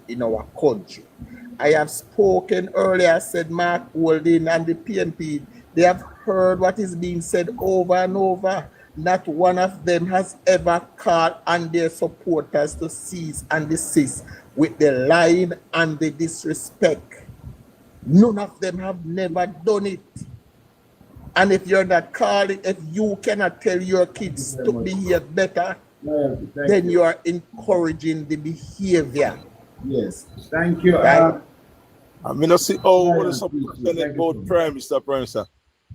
in our country. I have spoken earlier, said Mark Holding and the PNP, they have heard what is being said over and over. Not one of them has ever called on their supporters to cease and desist with the lying and the disrespect. None of them have never done it. And if you're not calling, if you cannot tell your kids to behave better, then you are encouraging the behavior. Yes, thank you. Right? I mean, I see, what is something about Prime Minister, Prime Minister?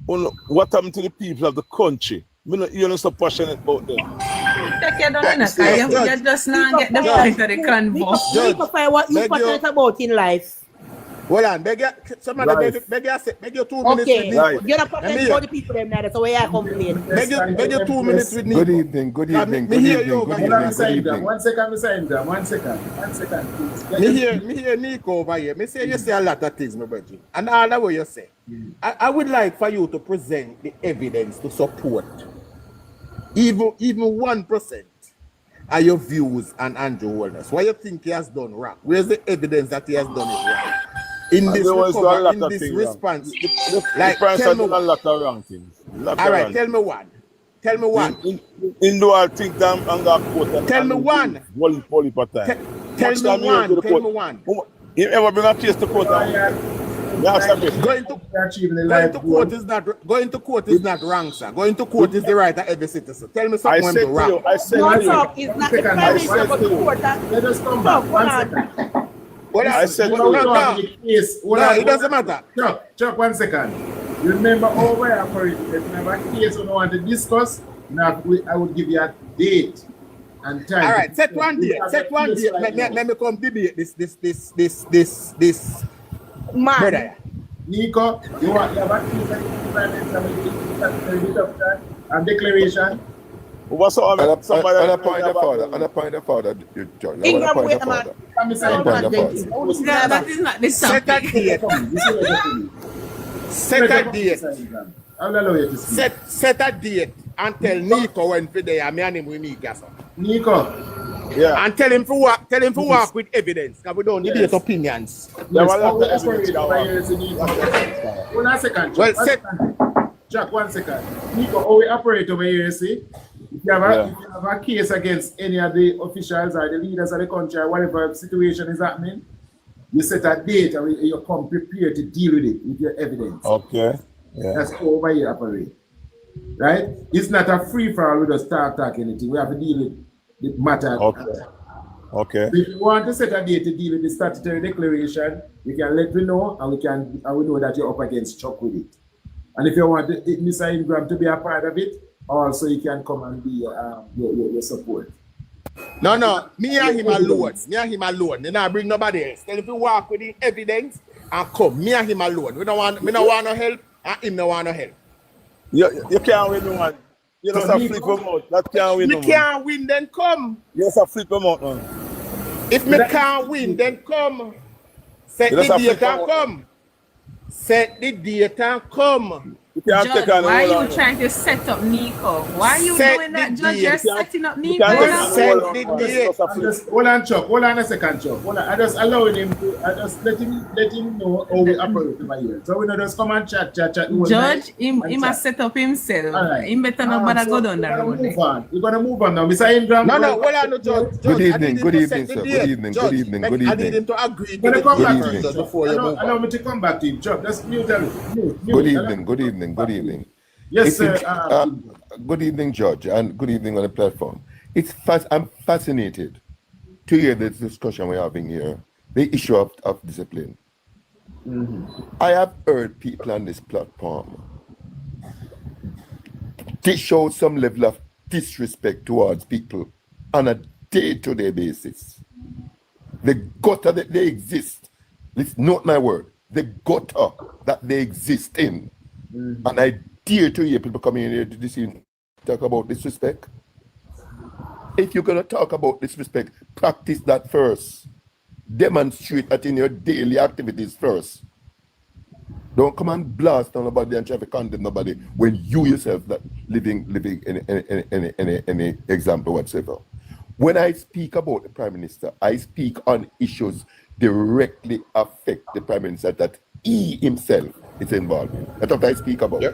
What happened to the people of the country? You're not so passionate about them. You just not get the point of the convo. What you passionate about in life? Hold on, beg you 2 minutes with me. You're not passionate about the people them now, that's why I complain. Beg you 2 minutes with me. Good evening, good evening, good evening, good evening. One second, please. Me hear Nico over here. Me say you say a lot of things, my brother. And all that what you say. I would like for you to present the evidence to support even 1% of your views on Andrew Holness. What you think he has done wrong? Where's the evidence that he has done it wrong? In this response, like tell me a lot of wrong things. All right, tell me one. Tell me one. In do I think I'm going Tell me one. Tell me one. You ever bring a case to court? Going to court is not wrong, sir. Going to court is the right of every citizen. Tell me something went wrong. No talk is not the premise of the court. Let us come back. 1 second. I said no, it doesn't matter. Chuck, 1 second. You remember over here for it, if you have a case you want to discuss, now I would give you a date and time. All right, set one date. Let me come debate this man. brother. Nico, you have a case and declaration. What's up? On a point of order, John. That is not the subject. Set a date and tell Nico when for there. Me and him we meet, guys. Nico. Yeah. And tell him to work with evidence. Because we don't need his opinions. Hold on a second. Jack, 1 second. Nico, how we operate over here, see? If you have a case against any of the officials or the leaders of the country or whatever situation is happening, you set a date and you come prepared to deal with it with your evidence. Okay. Yeah. That's over here operate. Right? It's not a free for all. We just start talking anything. We have to deal with the matter. Okay. So if you want to set a date to deal with the statutory declaration, you can let me know and we know that you're up against Chuck with it. And if you want Mr. Ingram to be a part of it, also you can come and be your support. No. Me and him alone. Then I bring nobody else. Then if you walk with the evidence and come, me and him alone. We don't want no help and him no want no help. You can't win no one. You just have flip them out. That can't win no one. Me can't win, then come. You just have flip them out, man. If me can't win, then come. Set the date and come. Set the date and come. Judge, why are you trying to set up Nico? Why are you doing that, Judge? You're setting up Nico. Hold on, Chuck. Hold on a second, Chuck. Hold on. I just allowing him to. I just let him know how we operate over here. So we don't just come and chat. Judge, he must set up himself. Right. He better not bother go down the road. We're gonna move on now, Mr. Ingram. No. Hold on, Judge. Good evening, sir. Good evening. I need him to agree. Allow me to come back to him, Chuck. Just mute him. Good evening. Yes, sir. Good evening, Judge, and good evening on the platform. I'm fascinated to hear this discussion we're having here, the issue of discipline. I have heard people on this platform they show some level of disrespect towards people on a day-to-day basis. The gutter that they exist, it's not my word, the gutter that they exist in. And I dare to hear people coming in here to talk about disrespect. If you're going to talk about disrespect, practice that first. Demonstrate that in your daily activities first. Don't come and blast on nobody and try to condemn nobody when you yourself that living in any example whatsoever. When I speak about the Prime Minister, I speak on issues directly affect the Prime Minister that he himself is involved in. That's what I speak about.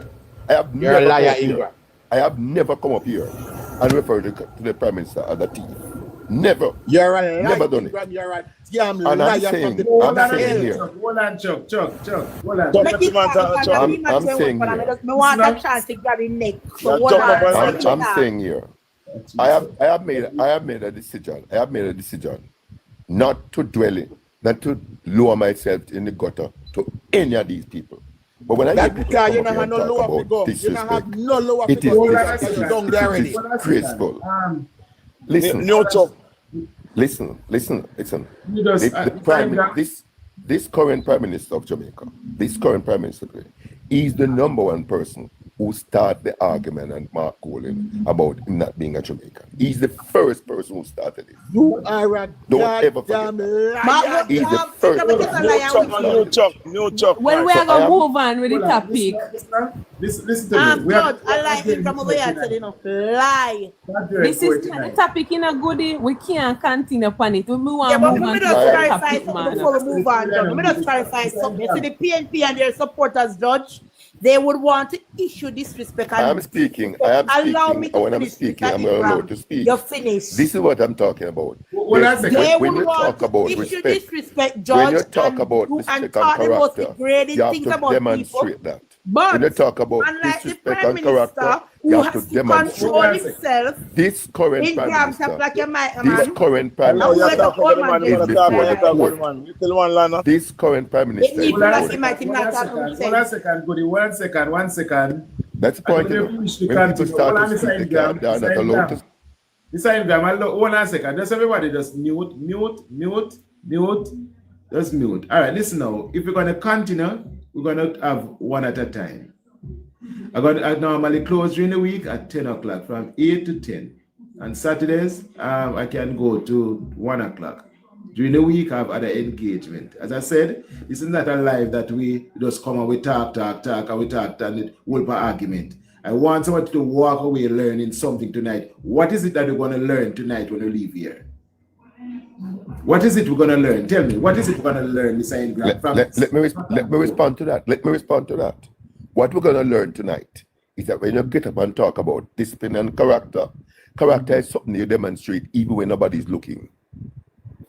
I have You're a never liar, come up here. Ingram. I have never come up here and referred to the Prime Minister as a thief. Never. You're a liar, Never done Ingram. it. You're a damn And I'm liar saying, from the Hold I'm on, saying here. Hold on, Chuck. Hold on. Chuck, Make it man, happen, Chuck. I'm saying here. I want a chance to grab his neck. So Yeah, what Chuck, man, I'm saying here. I have made a decision. I have made a decision not to dwell in, not to lower myself in the gutter to any of these people. But when I That hear people because come you up don't here have and no talk lower to about go. You don't disrespect, have no lower to it is go. It You're down there already. disgraceful. Listen, No, Chuck. listen. You just, This current Prime Minister of Jamaica, he's the number one person who started the argument and Mark Colin about him not being a Jamaican. He's the first person who started it. You are a Don't ever goddamn forget liar. He's the first person. No, Chuck. Well, we are going to move on with the topic. Listen to me. Judge, I like him from over here telling us lie. This is the topic in a goodie. We can't continue upon it. We want Yeah, to but move let on me to just the clarify topic, something man. before we move on, Judge. Let me just clarify something. You see, the PNP and their supporters, Judge, they would want to issue disrespect. I am speaking. Allow me to When I'm finish. speaking, I'm allowed to speak. You're finished. This is what I'm talking about. They When would you want talk about to issue respect, disrespect, Judge, when you talk about and respect talk and the most character, degrading you have things to about demonstrate people. that. But When you talk about unlike the disrespect Prime and character, Minister, you who have to has to demonstrate control that. himself This current in Prime grams Minister, like a man. this current Prime No, you Wait talk up, about the one man. man You just talk before about the the court. man. You tell one line. This current Prime Minister is Hold on, before Mighty Matter, One second. That's the point. You know. When people start to speak, they are not allowed to. Listen, hold on a second. Just everybody just mute. Just mute. All right, listen now. If we're going to continue, we're going to have one at a time. I normally close during the week at 10 o'clock from 8 to 10. On Saturdays, I can go to 1 o'clock. During the week, I have other engagement. As I said, this is not a live that we just come and we talk, and we talk, and it will be argument. I want someone to walk away learning something tonight. What is it that we're going to learn tonight when we leave here? What is it we're going to learn? Tell me, what is it we're going to learn, Mr. Ingram? Let me respond to that. What we're going to learn tonight is that when you get up and talk about discipline and character is something you demonstrate even when nobody's looking.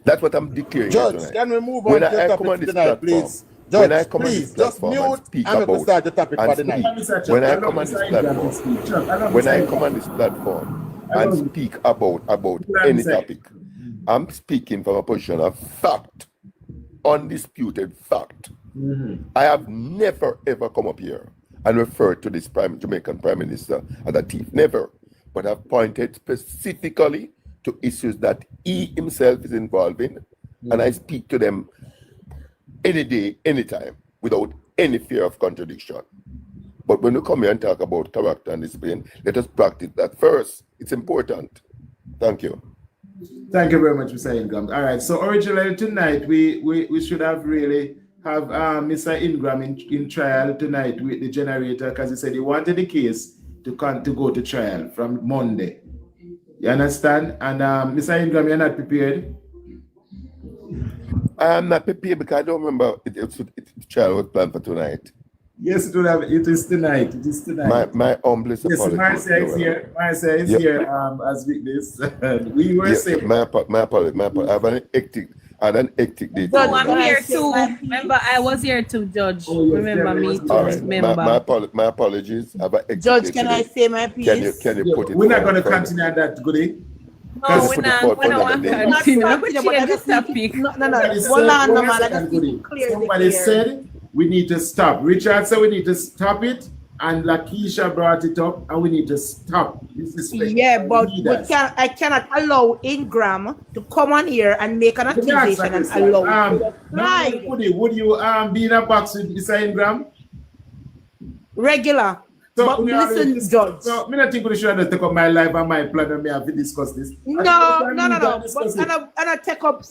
That's what I'm declaring Judge, tonight. can we move on to the topic tonight, please? Judge, please, just mute and we start the topic for the night. When I come on this platform and speak about any topic, I'm speaking from a position of fact, undisputed fact. I have never ever come up here and referred to this Jamaican Prime Minister as a thief. Never. But I've pointed specifically to issues that he himself is involved in, and I speak to them any day, anytime, without any fear of contradiction. But when we come here and talk about character and discipline, let us practice that first. It's important. Thank you. Thank you very much, Mr. Ingram. All right, so originally tonight, we should have really have Mr. Ingram in trial tonight with the generator, because he said he wanted the case to go to trial from Monday. You understand? And Mr. Ingram, you're not prepared? I am not prepared because I don't remember the trial was planned for tonight. Yes, it is tonight. It is tonight. My humblest apologies. Marcia is here. Marcia is here as witness. We were saying. My apologies. I have an hectic day. No, I'm here too. Remember, I was here too, Judge. Remember me too. All right. Remember. My apologies. I have an hectic Judge, day can today. I say my piece? Can you put it? We're not going to continue on that, Goody. No, we're not. We don't want to continue. We change this topic. No. Hold on, no, man. I just need to clear the Somebody air. said we need to stop. Richard said we need to stop it, and Lakeisha brought it up, and we need to stop. Yeah, but I cannot allow Ingram to come on here and make an accusation and allow Would you be in a box with Mr. Ingram? regular. So, But listen, Judge. So, I think we should take up my life and my plan and me have to discuss this. No. But I take up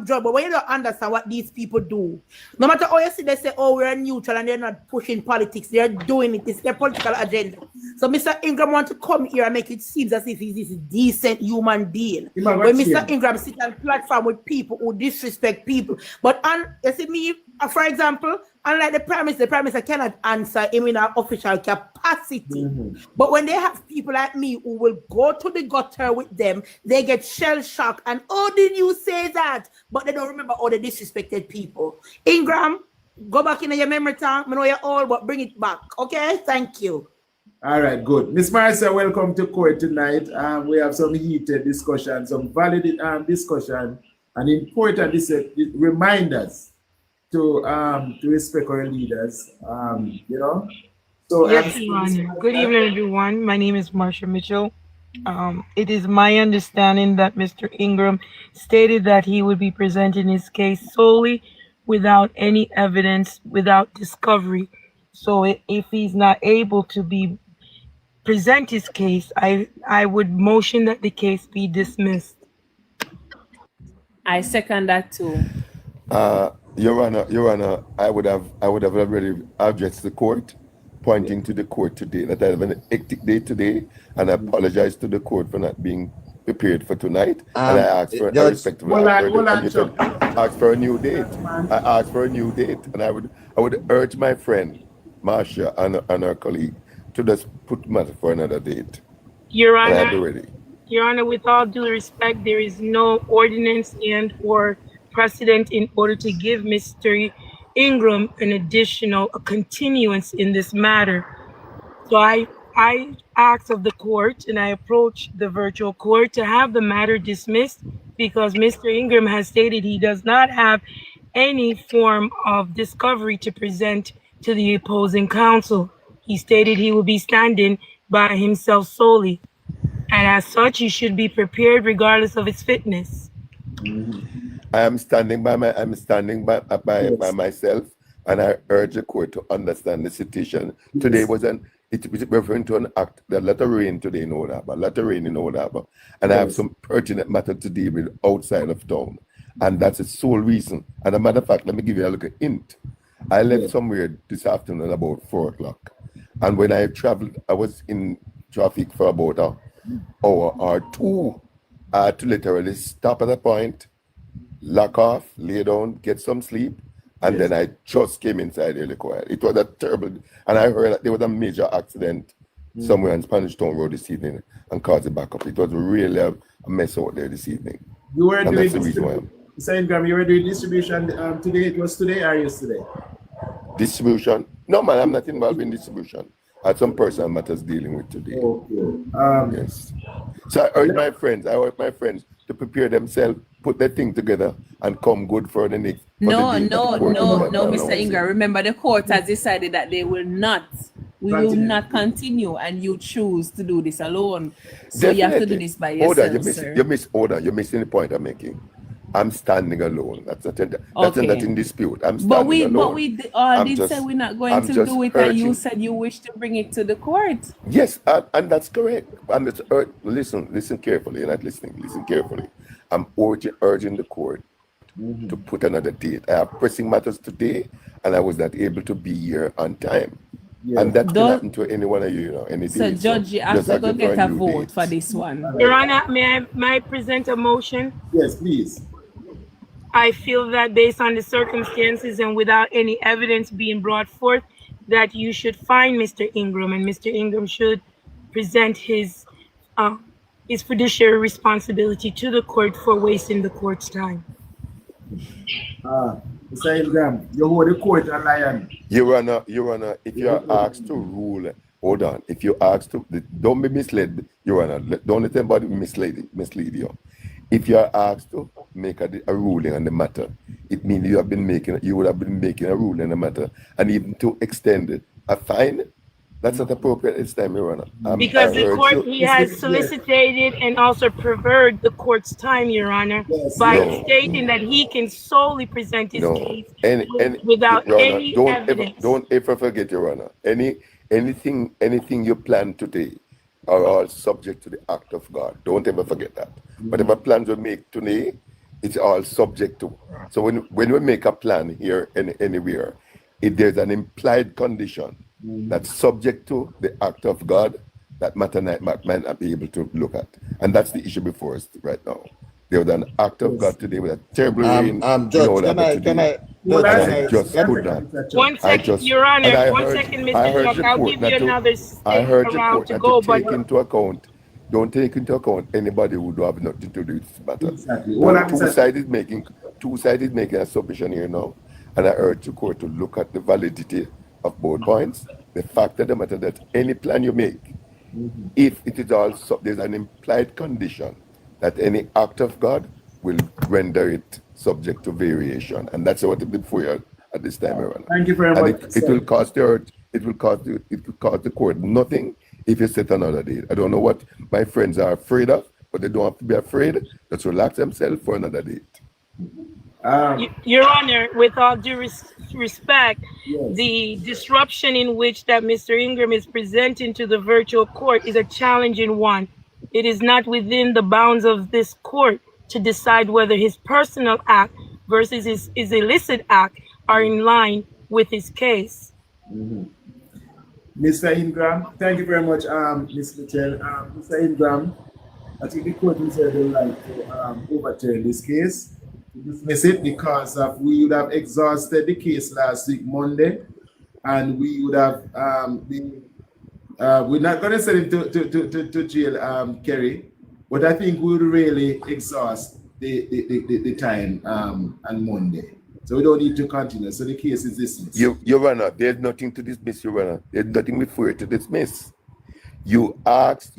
job, but when you don't understand what these people do, no matter how you see they say, oh, we're neutral and they're not pushing politics, they're doing it, it's their political agenda. So Mr. Ingram wants to come here and make it seem as if he's this decent human being. When Mr. Ingram sits on a platform with people who disrespect people. But you see me, for example, unlike the Prime Minister cannot answer him in an official capacity. But when they have people like me who will go to the gutter with them, they get shell shocked and, oh, did you say that? But they don't remember all the disrespected people. Ingram, go back in your memory tank. I know you're old, but bring it back. Okay? Thank you. All right, good. Ms. Marcia, welcome to court tonight. We have some heated discussion, some valid discussion, and important reminders to respect our leaders. So yes, Your Honor. Good evening, everyone. My name is Marsha Mitchell. It is my understanding that Mr. Ingram stated that he would be presenting his case solely without any evidence, without discovery. So if he's not able to present his case, I would motion that the case be dismissed. I second that too. Your Honor, I would have already addressed the court, pointing to the court today that I have an hectic day today, and I apologize to the court for not being prepared for tonight. And I asked for a new date. I asked for a new date, and I would urge my friend Marsha and her colleague to just put matter for another date. Your And I'll be Honor, ready. Your Honor, with all due respect, there is no ordinance and or precedent in order to give Mr. Ingram a continuance in this matter. So I ask of the court and I approach the virtual court to have the matter dismissed because Mr. Ingram has stated he does not have any form of discovery to present to the opposing counsel. He stated he will be standing by himself solely. And as such, he should be prepared regardless of his fitness. I am standing by myself, and I urge the court to understand the situation. Yes. Today was referring to an act, the lot of rain today in Old Harbour, and I have some pertinent matter to deal with outside of town, and that's the sole reason. And a matter of fact, let me give you a little hint. I left somewhere this afternoon about 4 o'clock, and when I traveled, I was in traffic for about an hour or two. I had to literally stop at a point, lock off, lay down, get some sleep, and then I just came inside the liquor. It was a terrible, and I heard that there was a major accident somewhere on Spanish Town Road this evening and caused a backup. It was really a mess out there this evening. You were doing distribution today. It was today or yesterday? Distribution? No, man, I'm not involved in distribution. I had some personal matters dealing with today. Okay. Yes. So I urge my friends to prepare themselves, put their thing together, and come good for the next. No, Mr. Ingram. Remember, the court has decided that they will not. We will not continue, and you choose to do this alone. So definitely. You have to do this by yourself, sir. You're missing the point I'm making. I'm standing alone. That's not in dispute. I'm standing alone. But we all did say we're not going to do it, and you said you wish to bring it to the court. Yes, and that's correct. And it's listen carefully. You're not listening. Listen carefully. I'm urging the court to put another date. I have pressing matters today, and I was not able to be here on time. Yeah. And that can happen to any one of you, any day. So, Judge, you have to go get a vote for this one. Your Honor, may I present a motion? Yes, please. I feel that based on the circumstances and without any evidence being brought forth, that you should find Mr. Ingram, and Mr. Ingram should present his fiduciary responsibility to the court for wasting the court's time. Mr. Ingram, you hold the court a lion. Your Honor, if you are asked to rule, hold on. If you're asked to, don't be misled, Your Honor. Don't let anybody mislead you. If you are asked to make a ruling on the matter, it means you would have been making a ruling on the matter, and even to extend it, a fine. That's not appropriate this time, Your Honor. Because the court, he has solicited and also perverted the court's time, Your Honor, by stating that he can solely present his case without Your Honor, any evidence. don't ever forget, Your Honor, anything you plan today are all subject to the act of God. Don't ever forget that. Whatever plans we make today, it's all subject to. So when we make a plan here anywhere, if there's an implied condition that's subject to the act of God, that matter might not be able to look at. And that's the issue before us right now. There was an act of God today with a terrible rain. Judge, can I just could not. 1 second, Your Honor. 1 second, Mr. Chuck. I'll give you another round to go, but don't take into account anybody who don't have nothing to do with this matter. Exactly. Two sides is making a submission here now, and I urge the court to look at the validity of both points. The fact of the matter that any plan you make, if it is also there's an implied condition that any act of God will render it subject to variation, and that's what it did for you at this time around. Thank you very much. It will cost the court nothing if you set another date. I don't know what my friends are afraid of, but they don't have to be afraid. Just relax themselves for another date. Your Honor, with all due respect, the disruption in which that Mr. Ingram is presenting to the virtual court is a challenging one. It is not within the bounds of this court to decide whether his personal act versus his illicit act are in line with his case. Mr. Ingram, thank you very much, Ms. Mitchell. Mr. Ingram, I think the court is would like to overturn this case, to dismiss it, because we would have exhausted the case last week, Monday, and we would have we're not going to send him to jail, Kerry, but I think we would really exhaust the time on Monday. So we don't need to continue. So the case is dismissed. Your Honor, there's nothing to dismiss, Your Honor. There's nothing before you to dismiss. You asked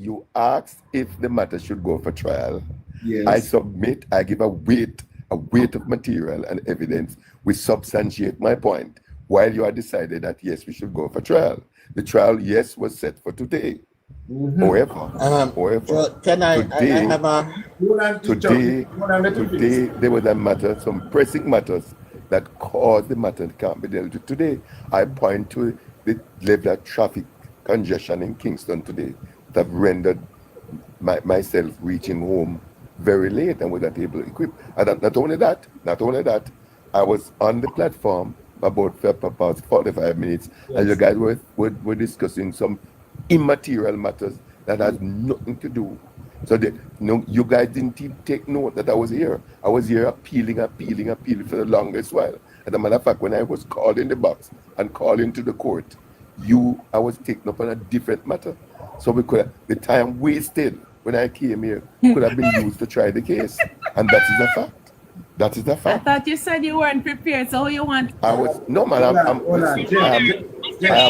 if the matter should go for trial. Yes. I submit, I give a weight of material and evidence which substantiate my point, while you are decided that yes, we should go for trial. The trial, yes, was set for today. However, today there was a matter, some pressing matters that caused the matter that can't be dealt with today. I point to the level of traffic congestion in Kingston today that have rendered myself reaching home very late and with that able equipped. And not only that, I was on the platform about 45 minutes, and you guys were discussing some immaterial matters that had nothing to do. So you guys didn't even take note that I was here. I was here appealing for the longest while. As a matter of fact, when I was called in the box and called into the court, I was taken up on a different matter. So the time wasted when I came here could have been used to try the case. And that is a fact. That is the fact. I thought you said you weren't prepared, so you want? I was no man. I have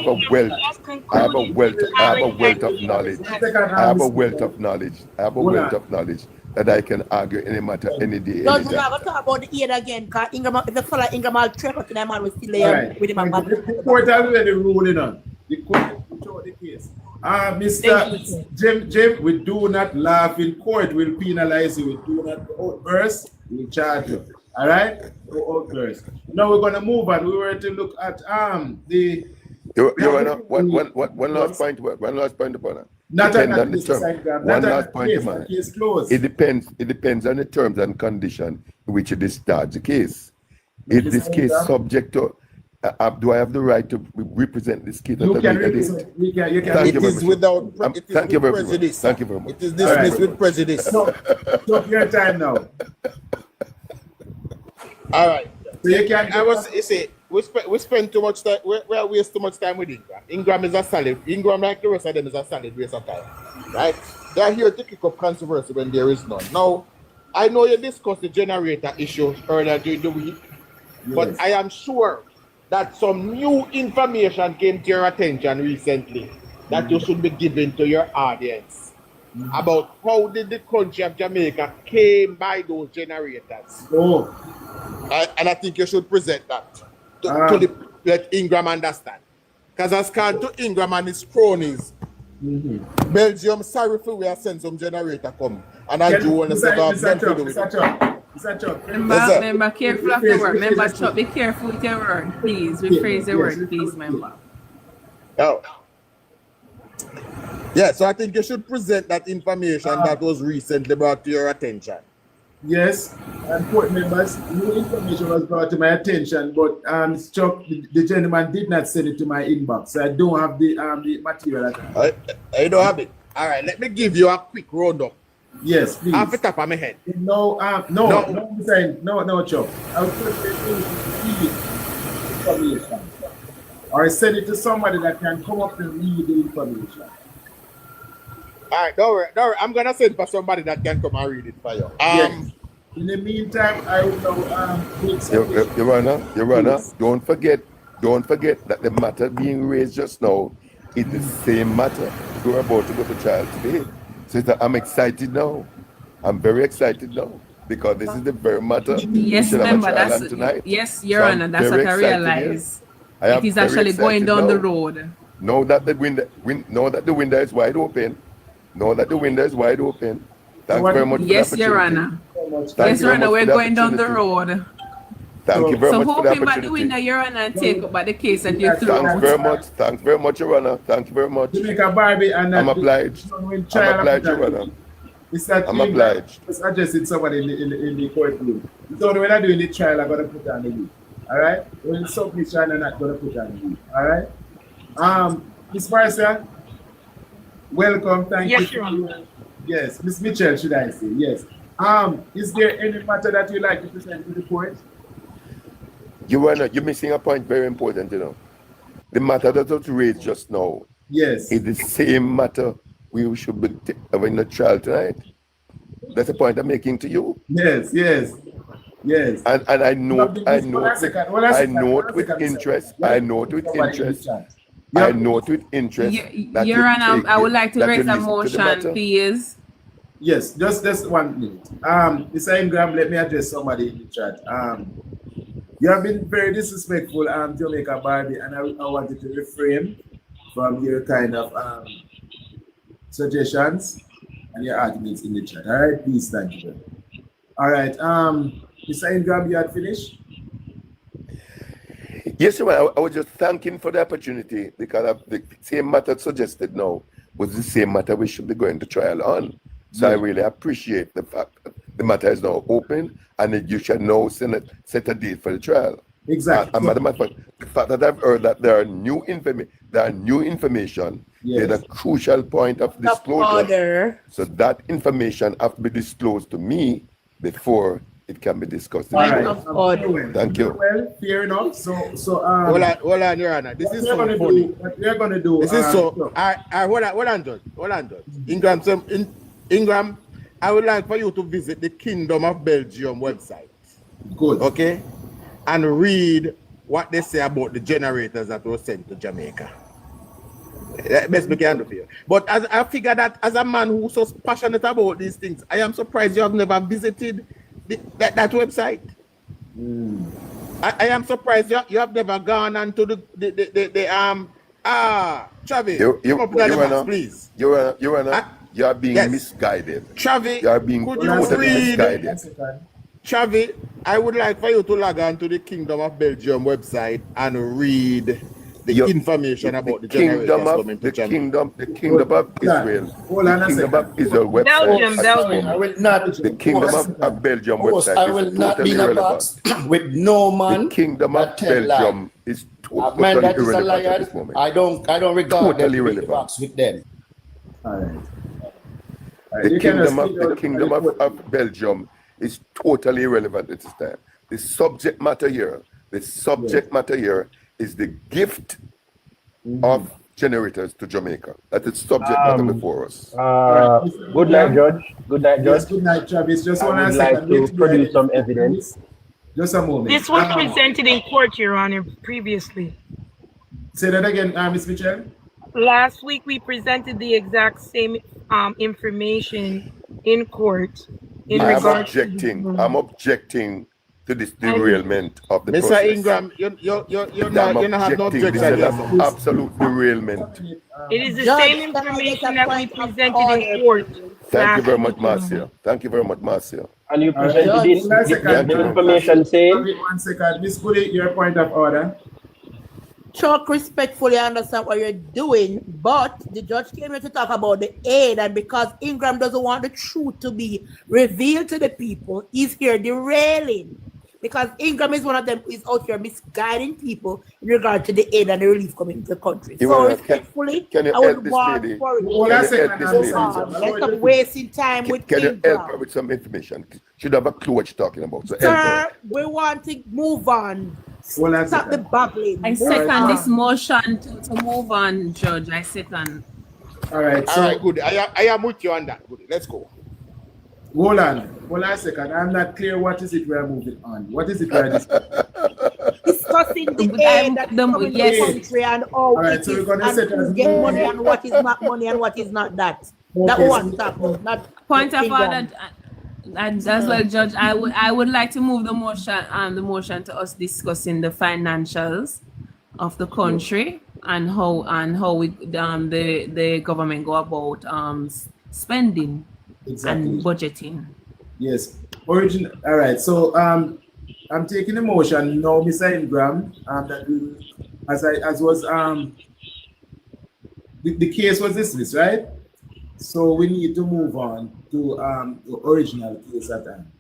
a wealth of knowledge. I have a wealth of knowledge that I can argue any matter any day. Don't talk about the aid again, because Ingram, if you follow Ingram, I'll trip up to them and we'll still there with him. The court already ruling on. The court control the case. Mr. Jim, we do not laugh in court. We'll penalize you. We do not outburst. We'll charge you. All right? No outburst. Now we're going to move on. We were to look at the... One last point upon that. Not Depends on on the term. One last point upon it. It depends on the terms and condition in which you discharge the case. Is this case subject to... do I have the right to represent this case? You can represent. You can. It is without prejudice. Thank you very much. It is dismissed with prejudice. So, take your time now. All right. So you can. You see, we spend too much time. We waste too much time with Ingram. Ingram is a solid. Ingram, like the rest of them, is a solid waste of time. Right? They are here to kick up controversy when there is none. Now, I know you discussed the generator issue earlier during the week, but I am sure that some new information came to your attention recently that you should be giving to your audience about how did the country of Jamaica came by those generators. And I think you should present that to let Ingram understand. Because as can to Ingram and his cronies, Belgium, sorry for we have sent some generator come. And I do want to say Remember, careful of the word. Remember, Chuck, be careful with your word, please. Rephrase the word, please, member. Oh, Yeah, so I think you should present that information that was recently brought to your attention. Yes, and court members, new information was brought to my attention, but Chuck, the gentleman did not send it to my inbox, so I don't have the material at all. I don't have it. All right, let me give you a quick roundup. Yes, please. Off the top of my head. No, Chuck. I was going to say information. Or send it to somebody that can come up and read the information. All right, don't worry. I'm gonna send for somebody that can come and read it for you. Yes. In the meantime, I will now Your Honor, don't forget that the matter being raised just now is the same matter we're about to go to trial today. So I'm excited now. I'm very excited now because this is the very matter. Yes, remember that's tonight. Yes, Your Honor, that's what I realize. It is actually going down the road. Know that the window is wide open. Know that the window is wide open. Thanks very much. Yes, Your Honor. Yes, Your Honor, we're going down the road. Thank you very much for the opportunity. So hoping by the window, Your Honor, and take up by the case that you threw. Thanks very much. Thanks very much, Your Honor. Thank you very much. Jamaica Barbie and I'm obliged. I'm obliged, Your Honor. I'm obliged. Just adjusting somebody in the courtroom. So when I do in the trial, I'm going to put on the week. All right? When it's submission, I'm not going to put on the week. All right? Ms. Marcia, welcome. Thank you. Your Honor. Yes, Ms. Mitchell, should I say? Yes. Is there any matter that you like to present to the court? Your Honor, you're missing a point very important, you know. The matter that was raised just now is the same matter we should be having the trial tonight. That's the point I'm making to you. Yes. And I note with interest. Your Honor, I would like to raise a motion, please. Yes, just 1 minute. Mr. Ingram, let me address somebody in the chat. You have been very disrespectful, Jamaica Barbie, and I wanted to refrain from your kind of suggestions and your arguments in the chat. All right, please, thank you. All right, Mr. Ingram, you had finished? Yes, sir. I was just thanking for the opportunity because the same matter suggested now was the same matter we should be going to trial on. So I really appreciate the fact that the matter is now open and that you should now set a date for the trial. Exactly. And matter of fact, the fact that I've heard that there are new information, is a crucial point of disclosure. So that information has to be disclosed to me before it can be discussed. Right. Thank you. Well, fair enough. So hold on, Your Honor. This is so funny. What we're gonna do. This is so. Hold on, Judge. Ingram, I would like for you to visit the Kingdom of Belgium website. Good. Okay, and read what they say about the generators that were sent to Jamaica. Best we can do for you. But as I figure that as a man who's so passionate about these things, I am surprised you have never visited that website. I am surprised you have never gone onto Travis, please. You are being misguided. Travis, you are being totally misguided. Travis, I would like for you to log on to the Kingdom of Belgium website and read the information about the generators coming to Jamaica. The Kingdom of Israel. The Kingdom of Israel website. Belgium. I will not. The Kingdom of Belgium website. I will not be in a box with no man. The Kingdom of Belgium is totally man that is a irrelevant liar. at this moment. I don't regard Totally them irrelevant. box with them. All right. The Kingdom of Belgium is totally irrelevant at this time. The subject matter here is the gift of generators to Jamaica. That is subject matter before us. Good night, Judge. Good night, Judge. Yes, good night, Travis. Just I would like to produce some evidence. Just a moment. This was presented in court, Your Honor, previously. Say that again, Ms. Mitchell. Last week, we presented the exact same information in court. I'm objecting to this derailment of the process. Mr. Ingram, you're not have no objection. This is absolute derailment. It is the same information that we presented in court. Thank you very much, Marcia. Thank you very much, Marcia. And you presented the information saying... One second. Miss Goody, your point of order. Chuck respectfully understand what you're doing, but the judge came here to talk about the aid, and because Ingram doesn't want the truth to be revealed to the people, he's here derailing. Because Ingram is one of them who is out here misguiding people in regard to the aid and the relief coming to the country. So respectfully, I would want for it. Let's stop wasting time with Can you Ingram. help her with some information? Should have a clue what you're talking about. So help Sir, her. we want to move on. Stop the babbling. I second this motion to move on, Judge. I second. All right, so All right, good. I am with you on that. Good. Let's go. hold on a second. I'm not clear what is it we are moving on. What is it we are discussing the aid that's coming to the country and how right, it so is, we're gonna and set who as get money and what is not money and what is not that. That Okay, one talk about, not Point of Ingram. order, and as well, Judge. I would like to move the motion to us discussing the financials of the country and how we the government go about spending and budgeting. Yes. All right. So I'm taking the motion now, Mr. Ingram. That we, as was the case was dismissed, right? So we need to move on to the original case at hand.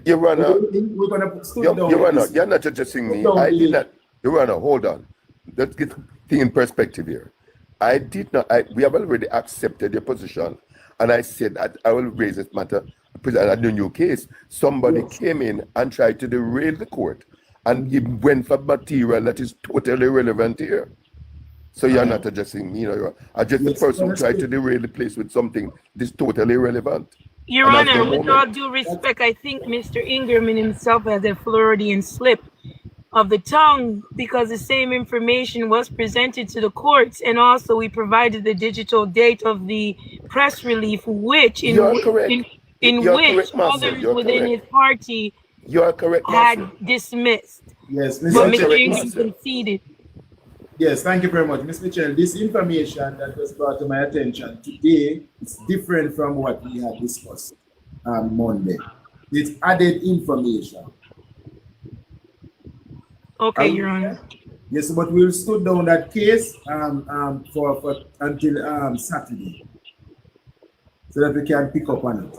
Your Honor, we're gonna you're not addressing me. I did not. Your Honor, hold on. Let's get things in perspective here. I did not. We have already accepted your position, and I said that I will raise this matter. Present a new case. Somebody came in and tried to derail the court, and he went for material that is totally irrelevant here. So you're not addressing me, you're addressing the person who tried to derail the place with something that is totally irrelevant. Your Honor, with all due respect, I think Mr. Ingram in himself has a Floridian slip of the tongue, because the same information was presented to the courts, and also we provided the digital date of the press release, which in which others within his party had dismissed. Yes, but Mr. Ingram conceded. Yes, thank you very much, Ms. Mitchell. This information that was brought to my attention today is different from what we had discussed on Monday. It's added information. Okay, Your Honor. Yes, but we'll stood down that case for until Saturday, so that we can pick up on it.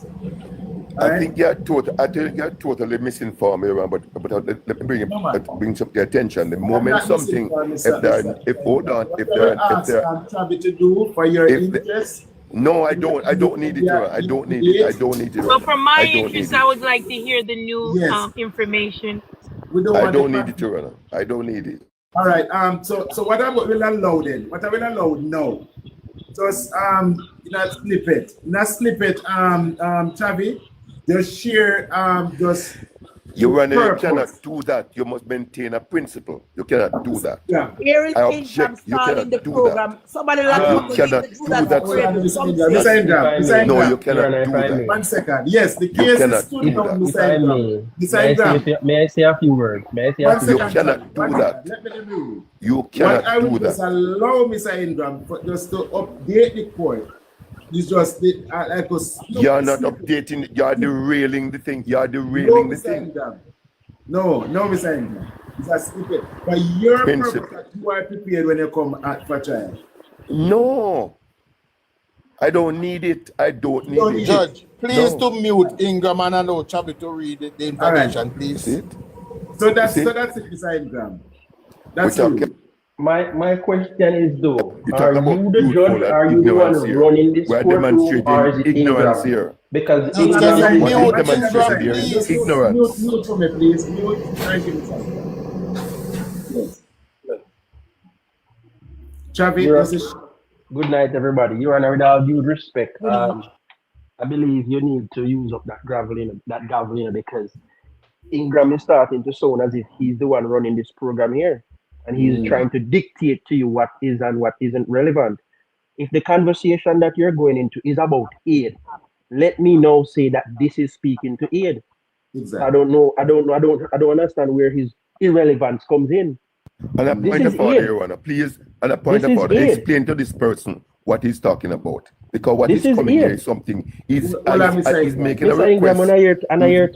I think you're totally misinformed, but let me bring up the attention. The moment something, to do for your interest. No, I don't need it. I don't need it. So for my interest, I would like to hear the new information. I don't need it, Your Honor. I don't need it. All right. So what I will allow then? What I will allow now? Just in a snippet. Chavi, just share just. Your Honor, you cannot do that. You must maintain a principle. You cannot do that. Yeah. Here is Ingram starting the program. Somebody like you cannot do that. No, you cannot do that. 1 second. Yes, the case is stood down, May I say a few words? You cannot do that. Let me do. You cannot I will do just that. allow Mr. Ingram just to update the court. It's just you're not updating. You're derailing the thing. You're derailing the thing. No, Mr. Ingram. It's a snippet. But your purpose that you are prepared when you come for trial. No, I don't need it. I don't need it. Judge, please to mute Ingram and allow Chabi to read the information, please. So that's it, Mr. Ingram. That's it. My question is though, are you the judge? Are you the one running this courtroom, or is it ignorance here? Because mute ignorance. Mute for me, please. Mute. Thank you, Yes. Chavi, good night, everybody. Your Honor, with all due respect, I believe you need to use up that gavel, because Ingram is starting to sound as if he's the one running this program here. And he's trying to dictate to you what is and what isn't relevant. If the conversation that you're going into is about aid, let me now say that this is speaking to aid. Exactly. I don't understand where his irrelevance comes in. And a point of order, Your Honor, please. And a point of order, explain to this person what he's talking about. Because what is coming here is something. He's making a request.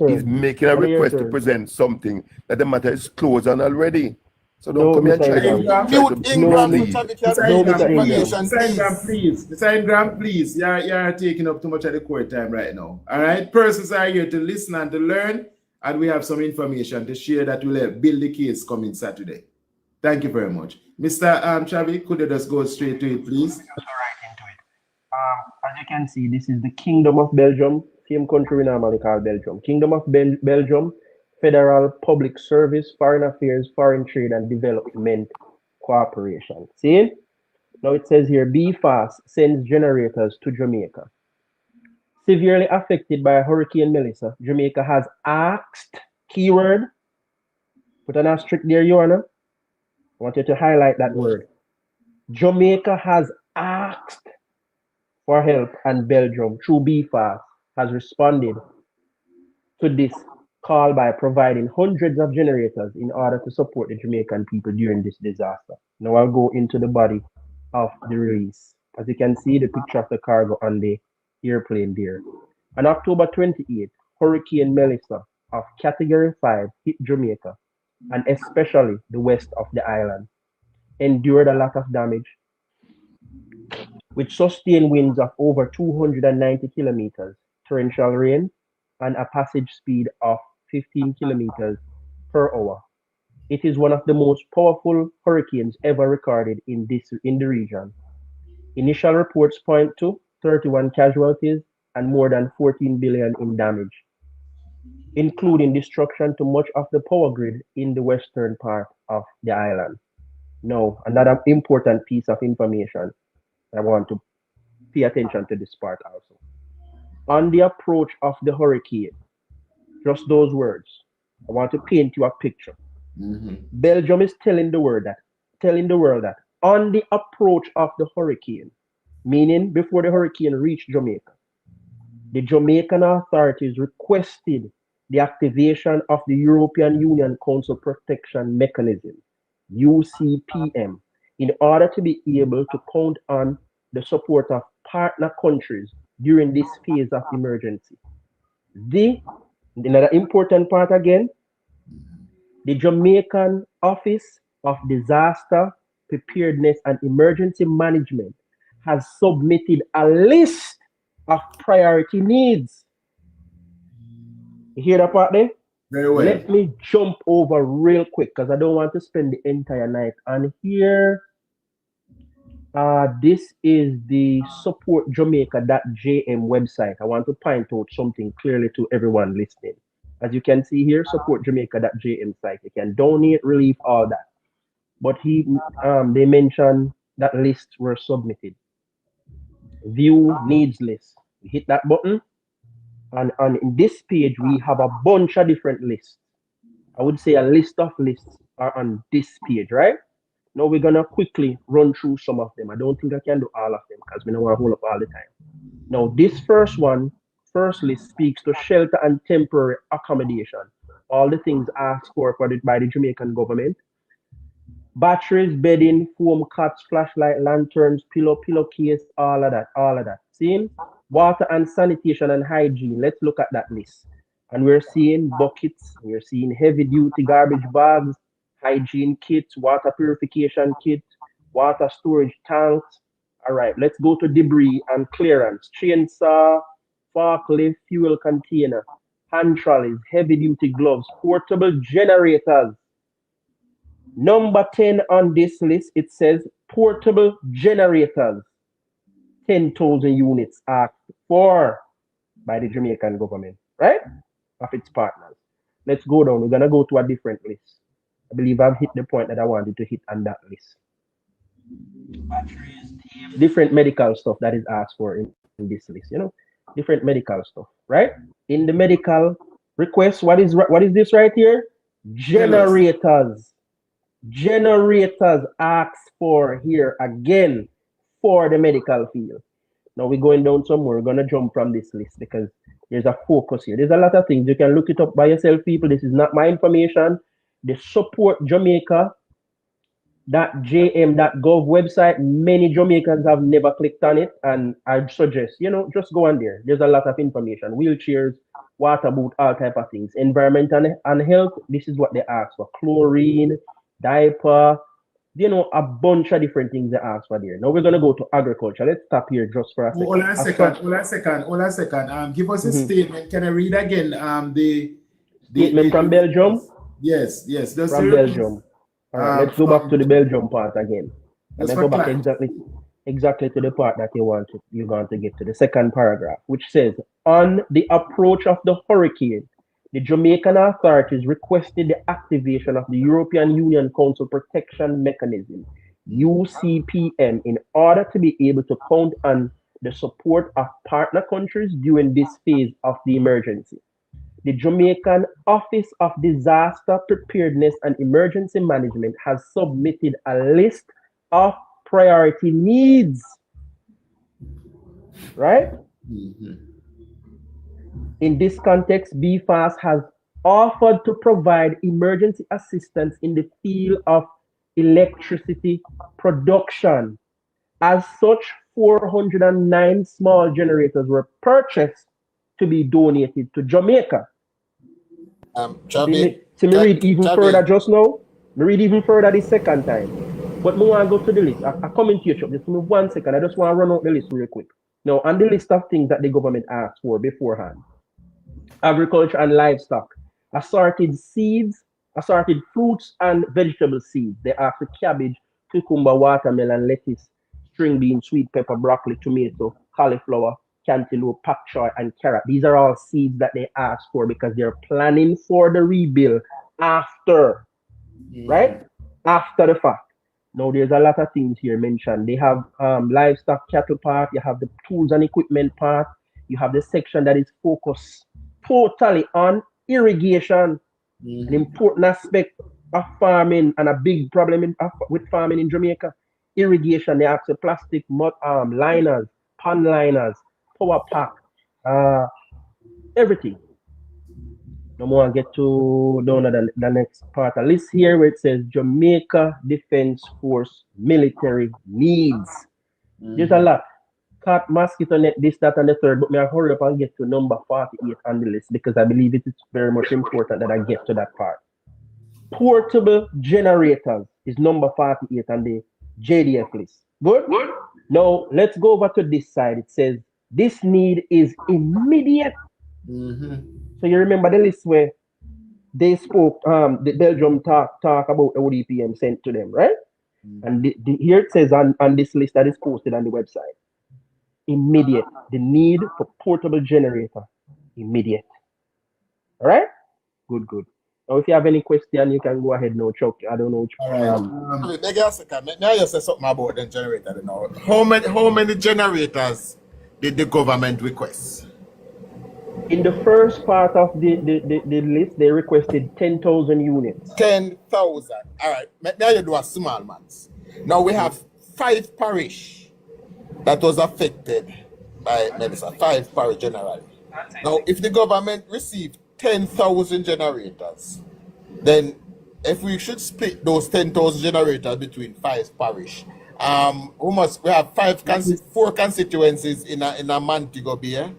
He's making a request to present something that the matter is closed on already. So don't come here and try to Mute Ingram mislead. so Chavi can No, bring Mr. Ingram. information, Mr. Ingram, please. please. Mr. Ingram, please. You're taking up too much of the court time right now. All right? Persons are here to listen and to learn, and we have some information to share that will help build the case coming Saturday. Thank you very much. Mr. Chavi, could you just go straight to it, please? Just go right into it. As you can see, this is the Kingdom of Belgium, same country we normally call Belgium. Kingdom of Belgium, Federal Public Service, Foreign Affairs, Foreign Trade and Development Corporation. See? Now it says here, BFAS sends generators to Jamaica. Severely affected by Hurricane Melissa, Jamaica has asked, keyword, put an asterisk there, Joanna. I want you to highlight that word. Jamaica has asked for help, and Belgium, through BFAS, has responded to this call by providing hundreds of generators in order to support the Jamaican people during this disaster. Now I'll go into the body of the release. As you can see, the picture of the cargo on the airplane there. On October 28th, Hurricane Melissa of Category 5 hit Jamaica, and especially the west of the island. Endured a lot of damage, with sustained winds of over 290 kilometers, torrential rain, and a passage speed of 15 kilometers per hour. It is one of the most powerful hurricanes ever recorded in the region. Initial reports point to 31 casualties and more than 14 billion in damage, including destruction to much of the power grid in the western part of the island. Now, another important piece of information, I want to pay attention to this part also. On the approach of the hurricane, just those words, I want to paint you a picture. Belgium is telling the world that on the approach of the hurricane, meaning before the hurricane reached Jamaica, the Jamaican authorities requested the activation of the European Union Council Protection Mechanism, UCPM, in order to be able to count on the support of partner countries during this phase of emergency. Another important part again, the Jamaican Office of Disaster Preparedness and Emergency Management has submitted a list of priority needs. You hear that part there? Very well. Let me jump over real quick because I don't want to spend the entire night on here. This is the supportjamaica.jm website. I want to point out something clearly to everyone listening. As you can see here, supportjamaica.jm site. You can donate, relief, all that. But they mentioned that lists were submitted. View needs list. You hit that button, and in this page we have a bunch of different lists. I would say a list of lists are on this page, right? Now we're gonna quickly run through some of them. I don't think I can do all of them because we don't want to hold up all the time. Now this first list speaks to shelter and temporary accommodation. All the things asked for by the Jamaican government. Batteries, bedding, foam cots, flashlight, lanterns, pillowcase, all of that. See? Water and sanitation and hygiene. Let's look at that list. And we're seeing buckets, we're seeing heavy duty garbage bags, hygiene kits, water purification kits, water storage tanks. All right, let's go to debris and clearance. Chainsaw, forklift, fuel container, hand trolleys, heavy duty gloves, portable generators. Number 10 on this list, it says portable generators. 10,000 units asked for by the Jamaican government, right? Of its partners. Let's go down. We're going to go to a different list. I believe I've hit the point that I wanted to hit on that list. Different medical stuff that is asked for in this list, you know, different medical stuff, right? In the medical request, what is this right here? Generators. Generators asked for here again for the medical field. Now we're going down some more. We're going to jump from this list because there's a focus here. There's a lot of things. You can look it up by yourself, people. This is not my information. The support Jamaica.jm.gov website, many Jamaicans have never clicked on it, and I suggest, you know, just go on there. There's a lot of information. Wheelchairs, water boot, all type of things. Environment and health, this is what they ask for. Chlorine, diaper, you know, a bunch of different things they ask for there. Now we're gonna go to agriculture. Let's stop here just for a second. Hold on a second. Give us a statement. Can I read again? The statement from Belgium? Yes. From Belgium. All right, let's go back to the Belgium part again. And then go back exactly to the part that you're going to get to, the second paragraph, which says, on the approach of the hurricane, the Jamaican authorities requested the activation of the European Union Council Protection Mechanism, UCPM, in order to be able to count on the support of partner countries during this phase of the emergency. The Jamaican Office of Disaster Preparedness and Emergency Management has submitted a list of priority needs, right? In this context, BFAS has offered to provide emergency assistance in the field of electricity production. As such, 409 small generators were purchased to be donated to Jamaica. Chabi, So me read even further just now. Me read even further the second time. But I want to go to the list. I come into your shop. Just give me 1 second. I just want to run out the list real quick. Now, on the list of things that the government asked for beforehand, agriculture and livestock, assorted seeds, assorted fruits and vegetable seeds. They asked for cabbage, cucumber, watermelon, lettuce, string bean, sweet pepper, broccoli, tomato, cauliflower, cantaloupe, pak choy, and carrot. These are all seeds that they asked for because they're planning for the rebuild after, right? After the fact. Now, there's a lot of things here mentioned. They have livestock, cattle part. You have the tools and equipment part. You have the section that is focused totally on irrigation, an important aspect of farming and a big problem with farming in Jamaica. Irrigation, they have the plastic liners, pond liners, power pack, everything. No more get to down to the next part. A list here where it says Jamaica Defense Force military needs. There's a lot. Cat, mosquito net, this, that, and the third. But may I hurry up and get to number 48 on the list because I believe it is very much important that I get to that part. Portable generators is number 48 on the JDF list. Good? Now let's go over to this side. It says this need is immediate. So you remember the list where they spoke, the Belgium talk about ODPM sent to them, right? And here it says on this list that is posted on the website, immediate, the need for portable generator, immediate. All right? Good. Now, if you have any question, you can go ahead now, Chuck. I don't know. All right. May I just say something about the generator now? How many generators did the government request? In the first part of the list, they requested 10,000 units. 10,000. All right. Now you do a small months. Now we have 5 parish that was affected by medicine. 5 parish generally. Now, if the government received 10,000 generators, then if we should split those 10,000 generators between 5 parish, we have 4 constituencies in a Montego Bay.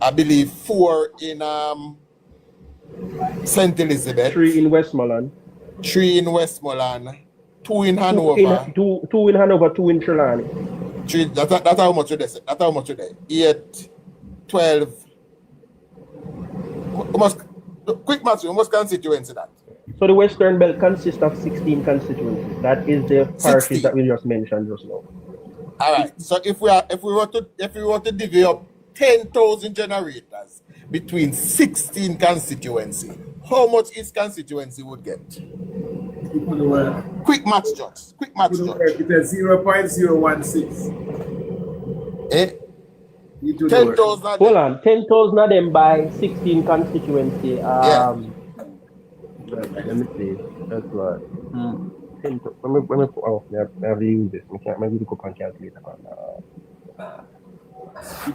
I believe 4 in St. Elizabeth. 3 in Westmoreland. 3 in Westmoreland. 2 in Hanover. 2 in Hanover, 2 in Trelawney. 3. That's how much today. 8, 12. Quick math, almost constituency that. So the Western Belt consists of 16 constituencies. That is the parishes that we just mentioned just now. All right. So if we were to divvy up 10,000 generators between 16 constituencies, how much each constituency would get? Quick maths, Judge. It is 0.016. 10,000. Hold on, 10,000 of them by 16 constituency. Let me see. That's right. 10, let me I have to use this. Maybe we can calculate on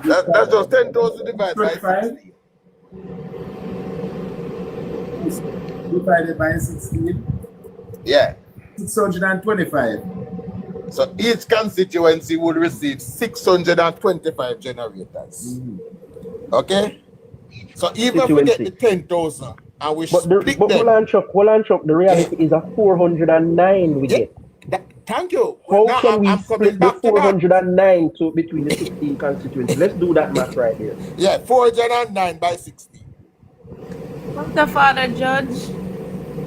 that's just 10,000 divided by 16. Divided by 16. Yeah. 625. So each constituency would receive 625 generators. Okay? So even if we get the 10,000, and we But split hold them. on, Chuck. The reality is a 409 we Yeah, get. thank you. How Now can we I'm coming split the back to that. 409 to between the 16 constituencies? Let's do that math right there. Yeah, 409 by 60. Point of order, Judge.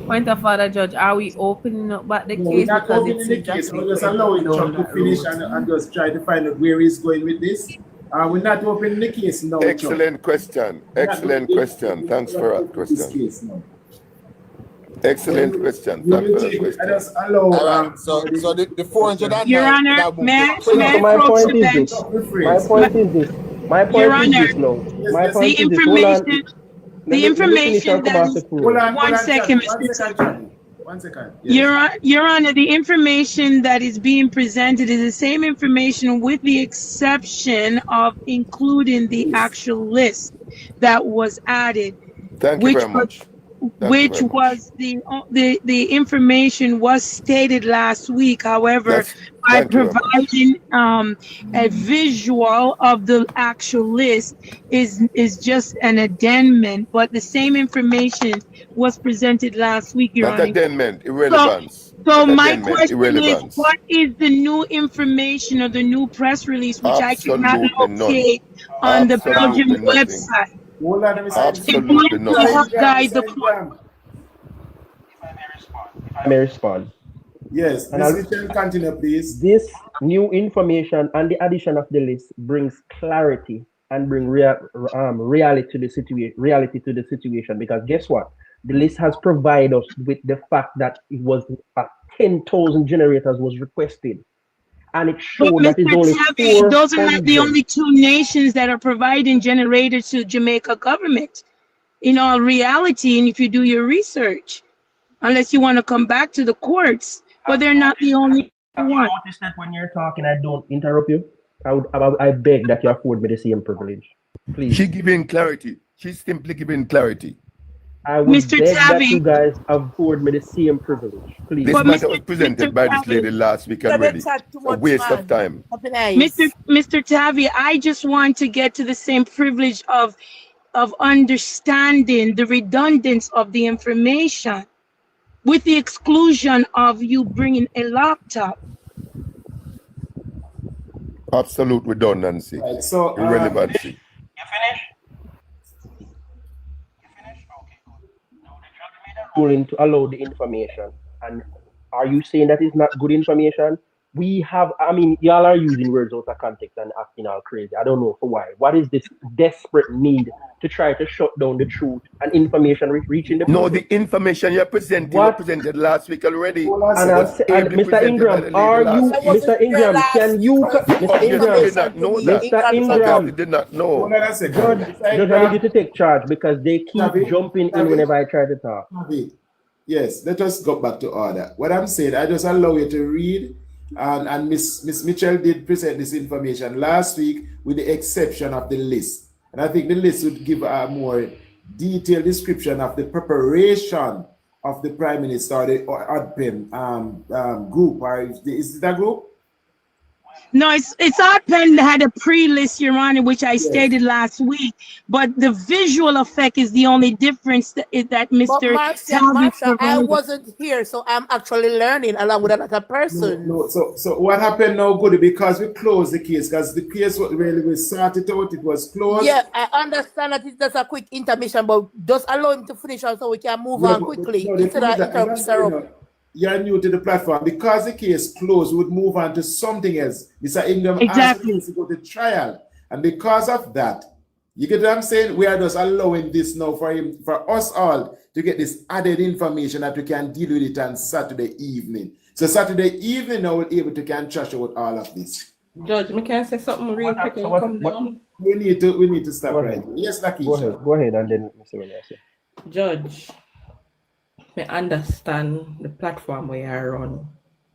Point of order, Judge. Are we opening up back the No, we're case not because opening it the seems that case. We're people just are going allowing down Chuck to that finish road? and just try to find out where he's going with this. We're not opening the case now, Chuck. Excellent question. Excellent question. Thanks for that question. Excellent question. Thanks for that question. I just allow. All right. So the 409 Your Honor, now move may to So 20. my approach point the is bench? this. My point Your is Honor, this now. My yes, point the is this. Hold on. information, Let me finish and come off the Hold floor. on, One second, Chuck. Mr. Chuck. 1 second. Yes. Your Honor, the information that is being presented is the same information with the exception of including the actual list that was added, Thank you very much. which was the information was stated last week. However, by Thank you very much. providing a visual of the actual list is just an addendum, but the same information was presented last week, Your Not Honor. addendum, irrelevance. So Not my addendum, question is, irrelevance. what is the new information or the new press release, which I cannot Absolutely none. locate on the Absolutely Belgium nothing. website? Hold on, Absolutely To nothing. help guide the court. I may respond. Yes, And Mr. Continue, please. This new information and the addition of the list brings clarity and bring reality to the situation. Because guess what? The list has provided us with the fact that it was 10,000 generators was requested, and it showed that it's only Tavi, those are not the 400. only two nations that are providing generators to Jamaica government. In all reality, and if you do your research, unless you want to come back to the courts, but they're not the only Have you one. noticed that when you're talking, I don't interrupt you? I beg that you afford me the same privilege, please. She's giving clarity. She's simply giving clarity. I would Mr. beg that Tavi. you guys afford me the same privilege, please. This But matter Mr. was presented by this lady last week already. A waste of time. Mr. Tavi, I just want to get to the same privilege of understanding the redundance of the information with the exclusion of you bringing a laptop. Absolute redundancy. Right, so irrelevancy. Ruling to allow the information, and are you saying that is not good information? We have, I mean, y'all are using words out of context and acting all crazy. I don't know for why. What is this desperate need to try to shut down the truth and information reaching the people? No, the information you're presenting was presented last week already. And Mr. Ingram, are you, Mr. Ingram, can you, Mr. Ingram, did not know that. Mr. Ingram, did not know. Judge, I need you to take charge because they keep jumping in whenever I try to talk. Yes, let us go back to order. What I'm saying, I just allow you to read, and Miss Mitchell did present this information last week with the exception of the list. And I think the list would give a more detailed description of the preparation of the Prime Minister or the ODPEM group. Or is it that group? No, it's ODPEM that had a pre-list, Your Honor, which I stated last week. But the visual effect is the only difference that Mr. Marsha, I wasn't here, so I'm actually learning along with another person. No. So what happened now, Goody? Because we closed the case, because the case was really, we sorted out, it was closed. Yeah, I understand that it's just a quick intermission, but just allow him to finish so we can move on quickly instead of interrupt. You're new to the platform. Because the case closed, we would move on to something else. Mr. Ingram asked us to go to trial. And because of that, you get what I'm saying? We are just allowing this now for us all to get this added information that we can deal with it on Saturday evening. So Saturday evening, now we'll be able to trash out all of this. Judge, me can say something real quick and come down. We need to stop right here. Yes, Lakeisha. Go ahead and then Mr. Williams. Judge, I understand the platform we are on.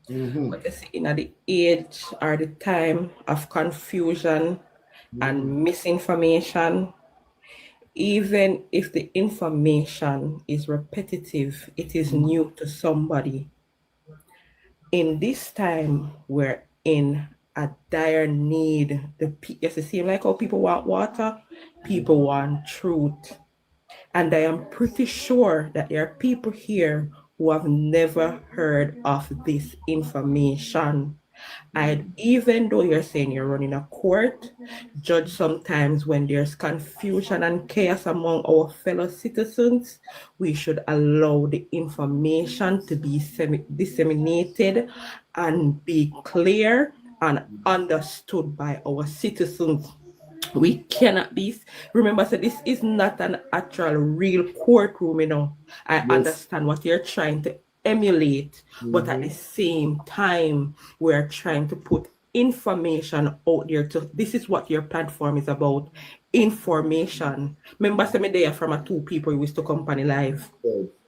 But you see, in the age or the time of confusion and misinformation, even if the information is repetitive, it is new to somebody. In this time, we're in a dire need. It seems like how people want water, people want truth. And I am pretty sure that there are people here who have never heard of this information. And even though you're saying you're running a court, Judge, sometimes when there's confusion and chaos among our fellow citizens, we should allow the information to be disseminated and be clear and understood by our citizens. We cannot be, remember, so this is not an actual real courtroom, you know. I understand what you're trying to emulate, but at the same time, we're trying to put information out there. This is what your platform is about, information. Remember, some day from a two people who used to company live,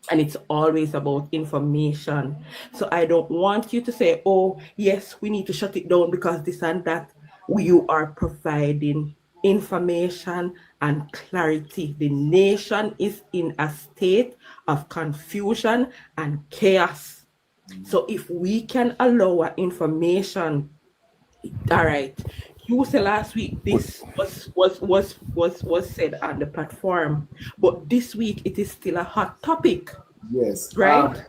and it's always about information. So I don't want you to say, oh, yes, we need to shut it down because this and that. You are providing information and clarity. The nation is in a state of confusion and chaos. So if we can allow our information, all right. You said last week this was said on the platform, but this week it is still a hot topic. Yes. Right.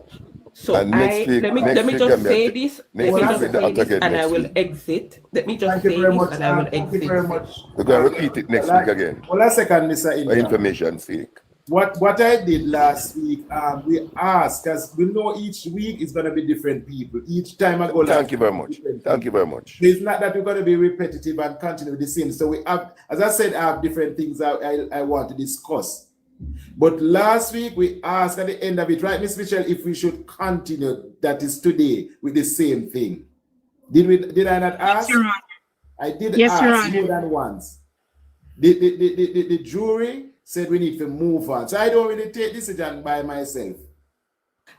So let me just say this. And I will exit. Let me just say this and I will exit. Thank you very much. We're going to repeat it next week again. Well, a second, Mr. Ingram. For information's sake. What I did last week, we asked, because we know each week is going to be different people. Each time I go. Thank you very much. Thank you very much. It's not that we're going to be repetitive and continue with the same. So we have, as I said, I have different things I want to discuss. But last week we asked at the end of it, right, Miss Michelle, if we should continue, that is today, with the same thing. Did I not ask? Yes, Your Honor. I did Yes, ask Your Honor. more than once. The jury said we need to move on. So I don't really take decision by myself.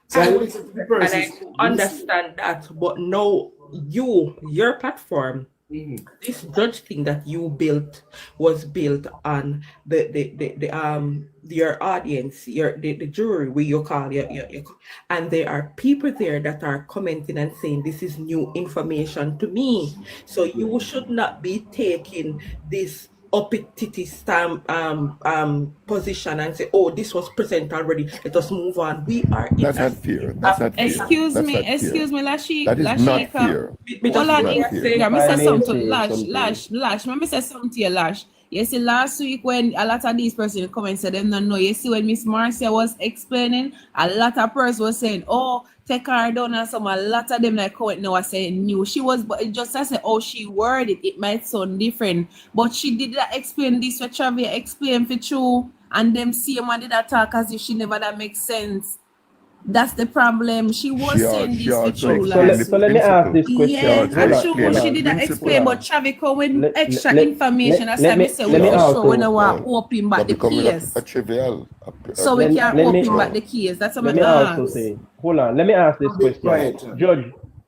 So I listen to the person. And I understand that, but no, your platform, this judge thing that you built was built on your audience, the jury, where you call your, and there are people there that are commenting and saying this is new information to me. So you should not be taking this uppity stamp position and say, oh, this was present already, let us move on. We are in That's not fair. That's not fair. Excuse me, Lashi. That is not fair. Let me say something to Lash. Let me say something to you, Lash. You see, last week when a lot of these persons come and said them don't know, you see when Miss Marcia was explaining, a lot of persons was saying, oh, take her down, and a lot of them like comment now are saying new. She was, but it just I said, oh, she worded it might sound different, but she did not explain this what Travia explained for true, and them see one did that talk as if she never that makes sense. That's the problem. She was saying this for true. So let me ask this question. Yes, and true, she did not explain, but Travico with extra information, as I said, we just show when I want to open back the case. So we can open back the case. That's what I'm also say. Hold on, let me ask this question. Judge,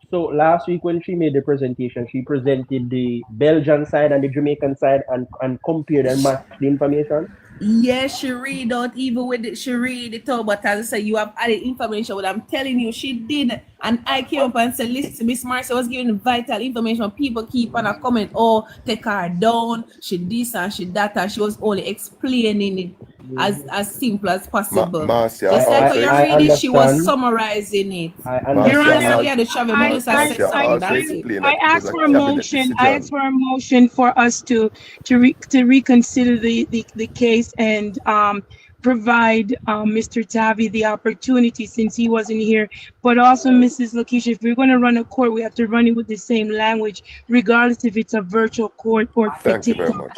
so last week when she made the presentation, she presented the Belgian side and the Jamaican side and compared and matched the information? Yes, she read out even with it, she read it out, but as I say, you have added information. What I'm telling you, she did. And I came up and said, listen, Miss Marcia was giving vital information. People keep on a comment, oh, take her down, she this and she that, and she was only explaining it as simple as possible. Marcia, just like how you read it, she was summarizing it. I asked for a motion. I asked for a motion for us to reconsider the case and provide Mr. Tavi the opportunity, since he wasn't here, but also Mrs. Lakeisha, if we're going to run a court, we have to run it with the same language, regardless if it's a virtual court or Thank you very much.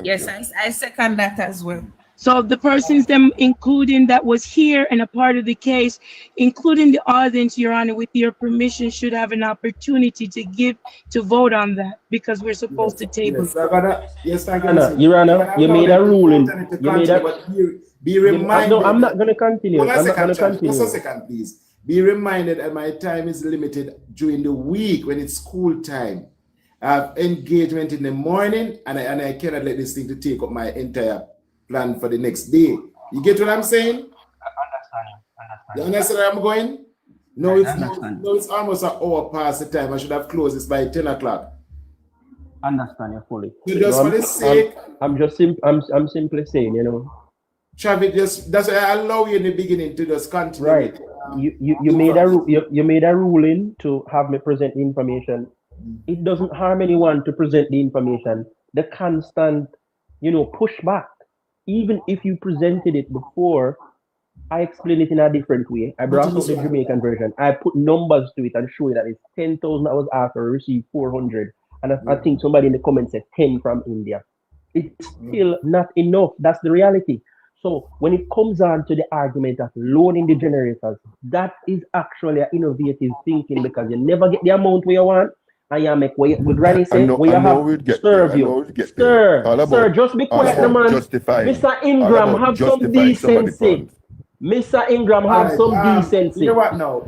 Yes, I second that as well. So the persons them including that was here and a part of the case, including the audience, Your Honor, with your permission, should have an opportunity to vote on that, because we're supposed to table. Yes, thank you. Your Honor, you made a ruling. You made a. Be reminded. No, I'm not going to continue. I'm not going to continue. Just a second, please. Be reminded that my time is limited during the week when it's school time. I have engagement in the morning, and I cannot let this thing to take up my entire plan for the next day. You get what I'm saying? I understand. You understand where I'm going? No, it's almost an hour past the time. I should have closed this by 10 o'clock. Understand you fully. So just for the sake. I'm simply saying, you know. Travis, just that's why I allow you in the beginning to just continue. Right. You made a ruling to have me present the information. It doesn't harm anyone to present the information. The constant, pushback. Even if you presented it before, I explained it in a different way. I brought out the Jamaican version. I put numbers to it and show you that it's 10,000 I was after, received 400. And I think somebody in the comments said 10 from India. It's still not enough. That's the reality. So when it comes on to the argument of loading the generators, that is actually an innovative thinking because you never get the amount where you want. And you make what Granny said, where you have serve you. Sir, just be quiet, man. Mr. Ingram, have some decency. Mr. Ingram, have some decency. Hear what now?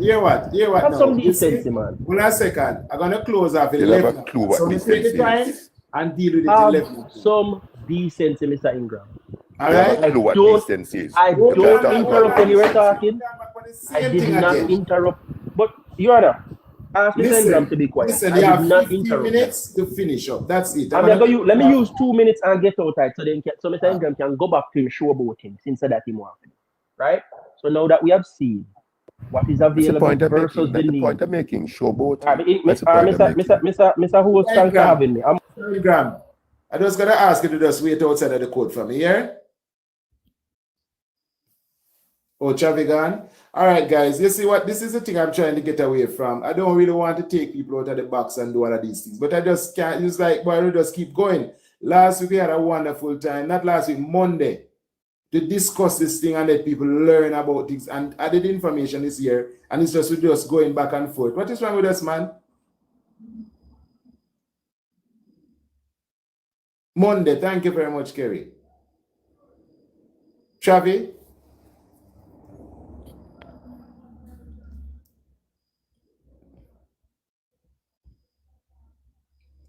Have some decency, man. Hold on a second. I'm going to close off 11. So we take the time and deal with it 11. Some decency, Mr. Ingram. All right? I know what decency is. I don't interrupt when you were talking. I did not interrupt. But, Your Honor, ask Mr. Ingram to be quiet. Listen, you have 15 minutes to finish up. That's it. Let me use 2 minutes and get out right so Mr. Ingram can go back to him showboating since that he wants. Right? So now that we have seen what is available versus the need. Point of making showboat. Mr. Who was thanks for having me. Ingram, I just gotta ask you to just wait outside of the court for me, yeah? Oh, Chavi gone? All right, guys, you see what? This is the thing I'm trying to get away from. I don't really want to take people out of the box and do all of these things, but I just can't. It's like, boy, we just keep going. Last week we had a wonderful time. Not last week, Monday, to discuss this thing and let people learn about things and added information this year. And it's just with us going back and forth. What is wrong with us, man? Monday, thank you very much, Kerry. Travi?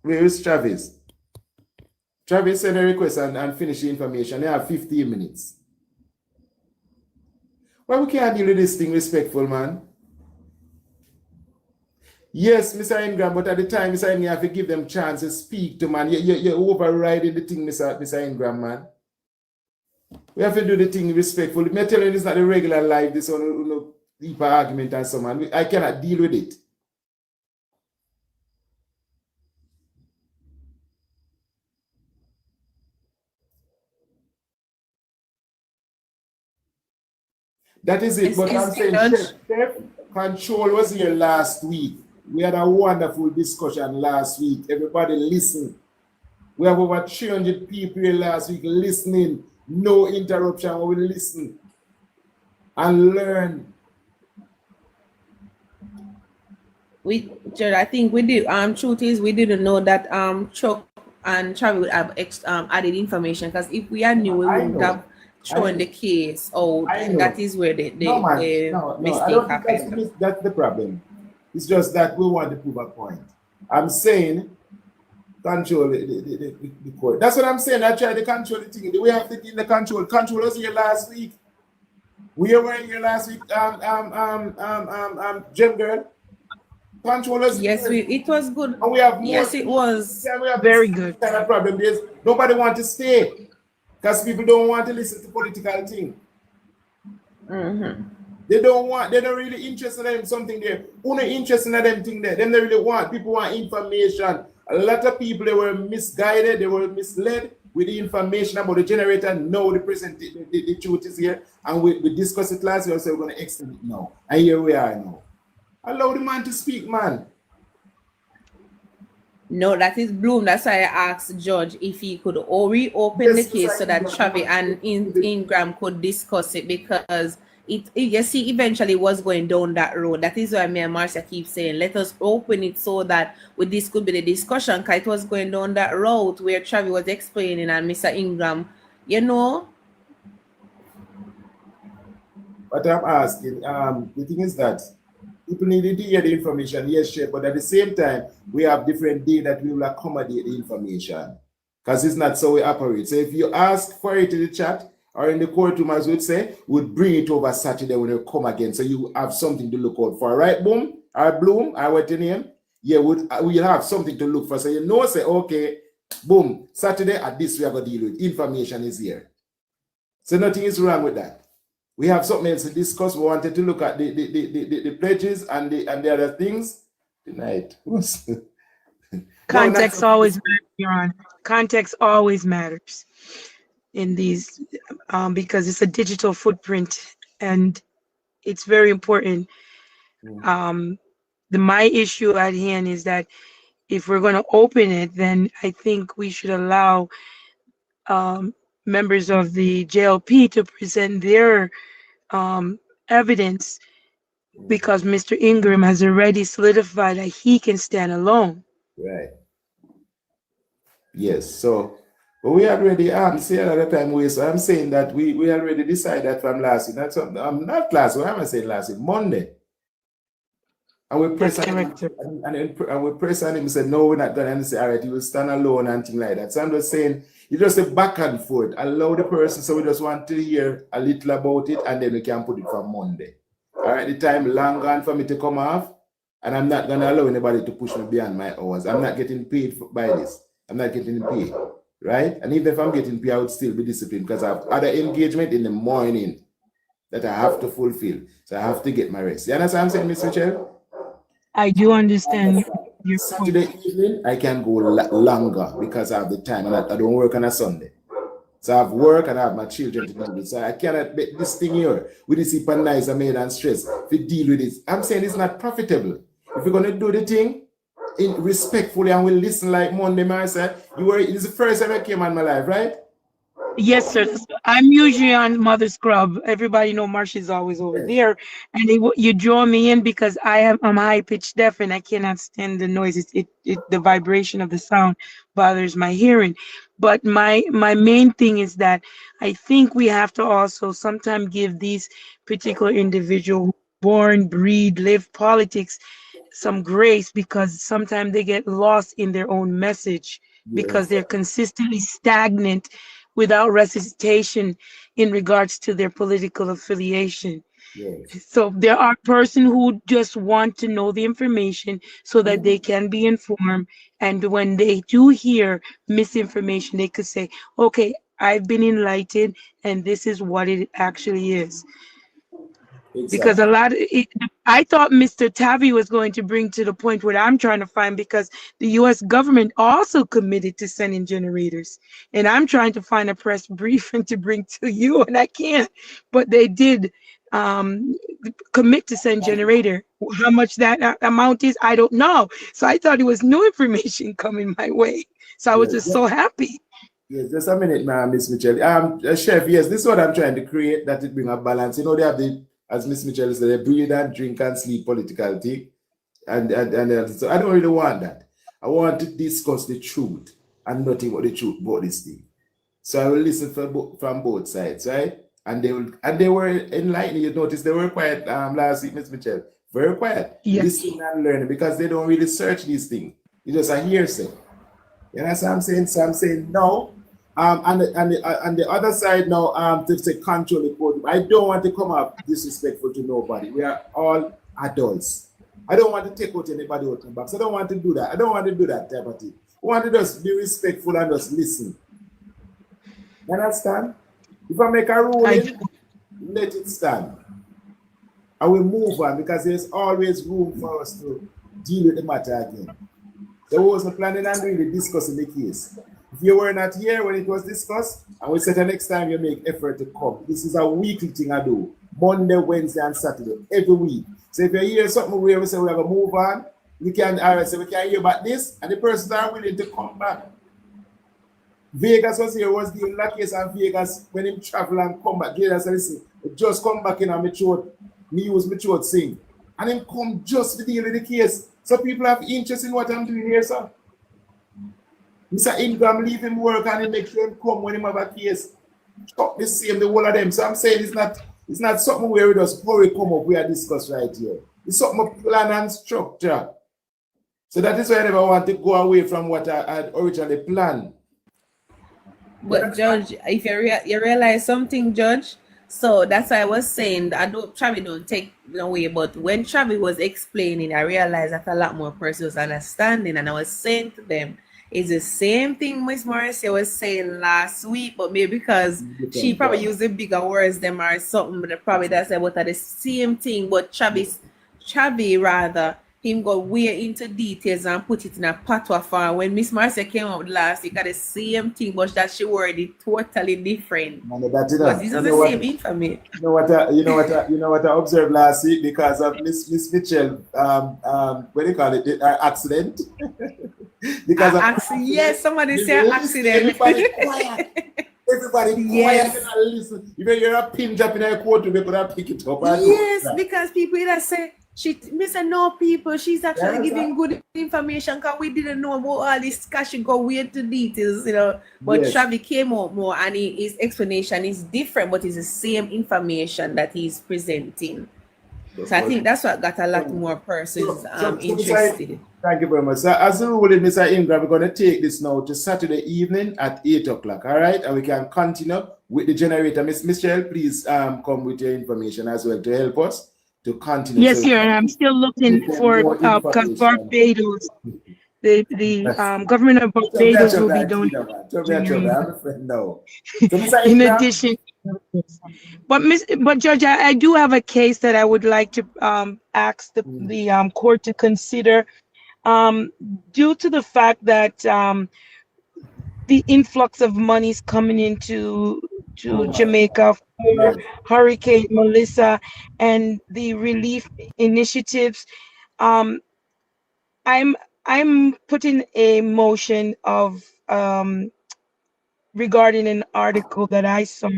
Where is Travis? Travis send a request and finish the information. They have 15 minutes. Why we can't deal with this thing respectful, man? Yes, Mr. Ingram, but at the time, Mr. Ingram, you have to give them chance to speak to, man. You're overriding the thing, Mr. Ingram, man. We have to do the thing respectful. I'm telling you, it's not a regular life, this one, deeper argument and so, man. I cannot deal with it. That is it. But I'm saying, Chef Control was here last week. We had a wonderful discussion last week. Everybody listened. We have over 300 people here last week listening. No interruption. We listen and learn. I think we did. Truth is, we didn't know that Chuck and Travis would have added information because if we had knew, we wouldn't have showing the case. Oh, that is where the mistake happened. That's the problem. It's just that we want to prove a point. I'm saying control the court. That's what I'm saying. I try to control the thing. We have to deal the control. Control was here last week. We were here last week. Gem girl. Control was yes, it was good. And we have more. Yes, it was very good. Kind of problem is nobody want to stay because people don't want to listen to political thing. They don't really interested in something there. Only interested in them thing there. Then they really want. People want information. A lot of people, they were misguided, they were misled with the information about the generator. No, the truth is here. And we discussed it last year, so we're going to extend it now. And here we are now. Allow the man to speak, man. No, that is Bloom. That's why I asked Judge if he could reopen the case so that Travis and Ingram could discuss it because you see, eventually was going down that road. That is why me and Marcia keep saying, let us open it so that this could be the discussion, because it was going down that road where Travis was explaining and Mr. Ingram, What I'm asking, the thing is that people needed to hear the information, yes, Chef, but at the same time, we have different days that we will accommodate the information, because it's not so we operate. So if you ask for it in the chat, or in the courtroom, as we'd say, would bring it over Saturday when they come again. So you have something to look out for, right, Boom? Or Bloom, or what's your name? Yeah, we'll have something to look for. So say, okay, boom, Saturday at this we have to deal with. Information is here. So nothing is wrong with that. We have something else to discuss. We wanted to look at the pledges and the other things tonight. Context always matters, Your Honor. Context always matters in these because it's a digital footprint and it's very important. My issue at hand is that if we're going to open it, then I think we should allow members of the JLP to present their evidence because Mr. Ingram has already solidified that he can stand alone. Right. Yes. So, but we already say another time we. So I'm saying that we already decided from last week. Not not last week. I'm saying last week, Monday. And we press on him, and we press on him and said, no, we're not going to say, all right, you will stand alone and things like that. So I'm just saying, you just say back and forth, allow the person, so we just want to hear a little about it, and then we can put it from Monday. All right, the time long gone for me to come off, and I'm not going to allow anybody to push me beyond my hours. I'm not getting paid by this. I'm not getting paid, right? And even if I'm getting paid, I would still be disciplined because I have other engagement in the morning that I have to fulfill. So I have to get my rest. You understand what I'm saying, Miss Michelle? I do understand. Saturday evening, I can go longer because I have the time and I don't work on a Sunday. So I have work and I have my children to do. So I cannot make this thing here with this heap of nice and made and stress to deal with it. I'm saying it's not profitable. If you're going to do the thing respectfully and will listen like Monday, man, said, this is the first time I came on my life, right? Yes, sir. I'm usually on Mother Scrub. Everybody know Marsha's always over there, and you draw me in because I'm high pitched deaf and I cannot stand the noise. The vibration of the sound bothers my hearing. But my main thing is that I think we have to also sometimes give these particular individuals born, breed, live politics some grace because sometimes they get lost in their own message because they're consistently stagnant without resuscitation in regards to their political affiliation. Yes. So there are persons who just want to know the information so that they can be informed. And when they do hear misinformation, they could say, okay, I've been enlightened and this is what it actually is. Exactly. Because I thought Mr. Tavi was going to bring to the point where I'm trying to find, because the U.S. government also committed to sending generators, and I'm trying to find a press briefing to bring to you, and I can't. But they did commit to send generator. How much that amount is, I don't know. So I thought it was new information coming my way. So I was just so happy. Yes, just a minute, ma'am, Miss Mitchell. Chef, yes, this is what I'm trying to create, that it bring a balance. You know, they have as Miss Mitchell said, they breathe and drink and sleep political thing. And so I don't really want that. I want to discuss the truth and nothing but the truth about this thing. So I will listen from both sides, right? And they were enlightening. You notice they were quiet last week, Miss Mitchell. Very quiet. Yes. Listening and learning, because they don't really search these things. It's just a hearsay. You know what I'm saying? So I'm saying no. And the other side now, to say control the podium. I don't want to come up disrespectful to nobody. We are all adults. I don't want to take out anybody out of the box. I don't want to do that. I don't want to do that type of thing. I want to just be respectful and just listen. You understand? If I make a ruling, let it stand. I will move on, because there's always room for us to deal with the matter again. There wasn't planning and really discussing the case. If you were not here when it was discussed, and we said the next time you make effort to come. This is a weekly thing I do. Monday, Wednesday, and Saturday, every week. So if you hear something where we say we have to move on, we can hear about this, and the persons are willing to come back. Vegas was here, was dealing that case, and Vegas, when him travel and come back, Vegas said, listen, just come back in and me use my throat sing. And him come just to deal with the case. So people have interest in what I'm doing here, sir. Mr. Ingram leave him work and he make sure him come when him have a case. Talk the same, the whole of them. So I'm saying it's not something where we just hurry come up, we are discussed right here. It's something of plan and structure. So that is why I never want to go away from what I had originally planned. But Judge, if you realize something, Judge, so that's why I was saying that Travis don't take away, but when Travis was explaining, I realized that a lot more persons was understanding, and I was saying to them, It's the same thing Miss Morrissey was saying last week, but maybe because she probably using bigger words than or something, but probably that's about the same thing. But Chavi rather, him go way into details and put it in a patois form. When Miss Marcia came out last, he got the same thing, but that she worded it totally different. But this is the same information. You know what I observed last week because of Miss Mitchell, what do you call it? Accident. Because of accident. Yes, somebody said accident. Everybody quiet. Everybody quiet and listen. Even you're a pin drop in a quote, we could pick it up. Yes, because people that say no people, she's actually giving good information because we didn't know about all this cash and go weird to details, you know. But Travi came out more and his explanation is different, but it's the same information that he's presenting. So I think that's what got a lot more persons interested. Thank you very much. So as a rule, Mr. Ingram, we're going to take this now to Saturday evening at 8 o'clock, all right? And we can continue with the generator. Miss Michelle, please come with your information as well to help us to continue. Yes, sir, and I'm still looking for Barbados. The government of Barbados will be donating. In addition, but Judge, I do have a case that I would like to ask the court to consider. Due to the fact that the influx of monies coming into Jamaica for Hurricane Melissa and the relief initiatives, I'm putting a motion of regarding an article that I saw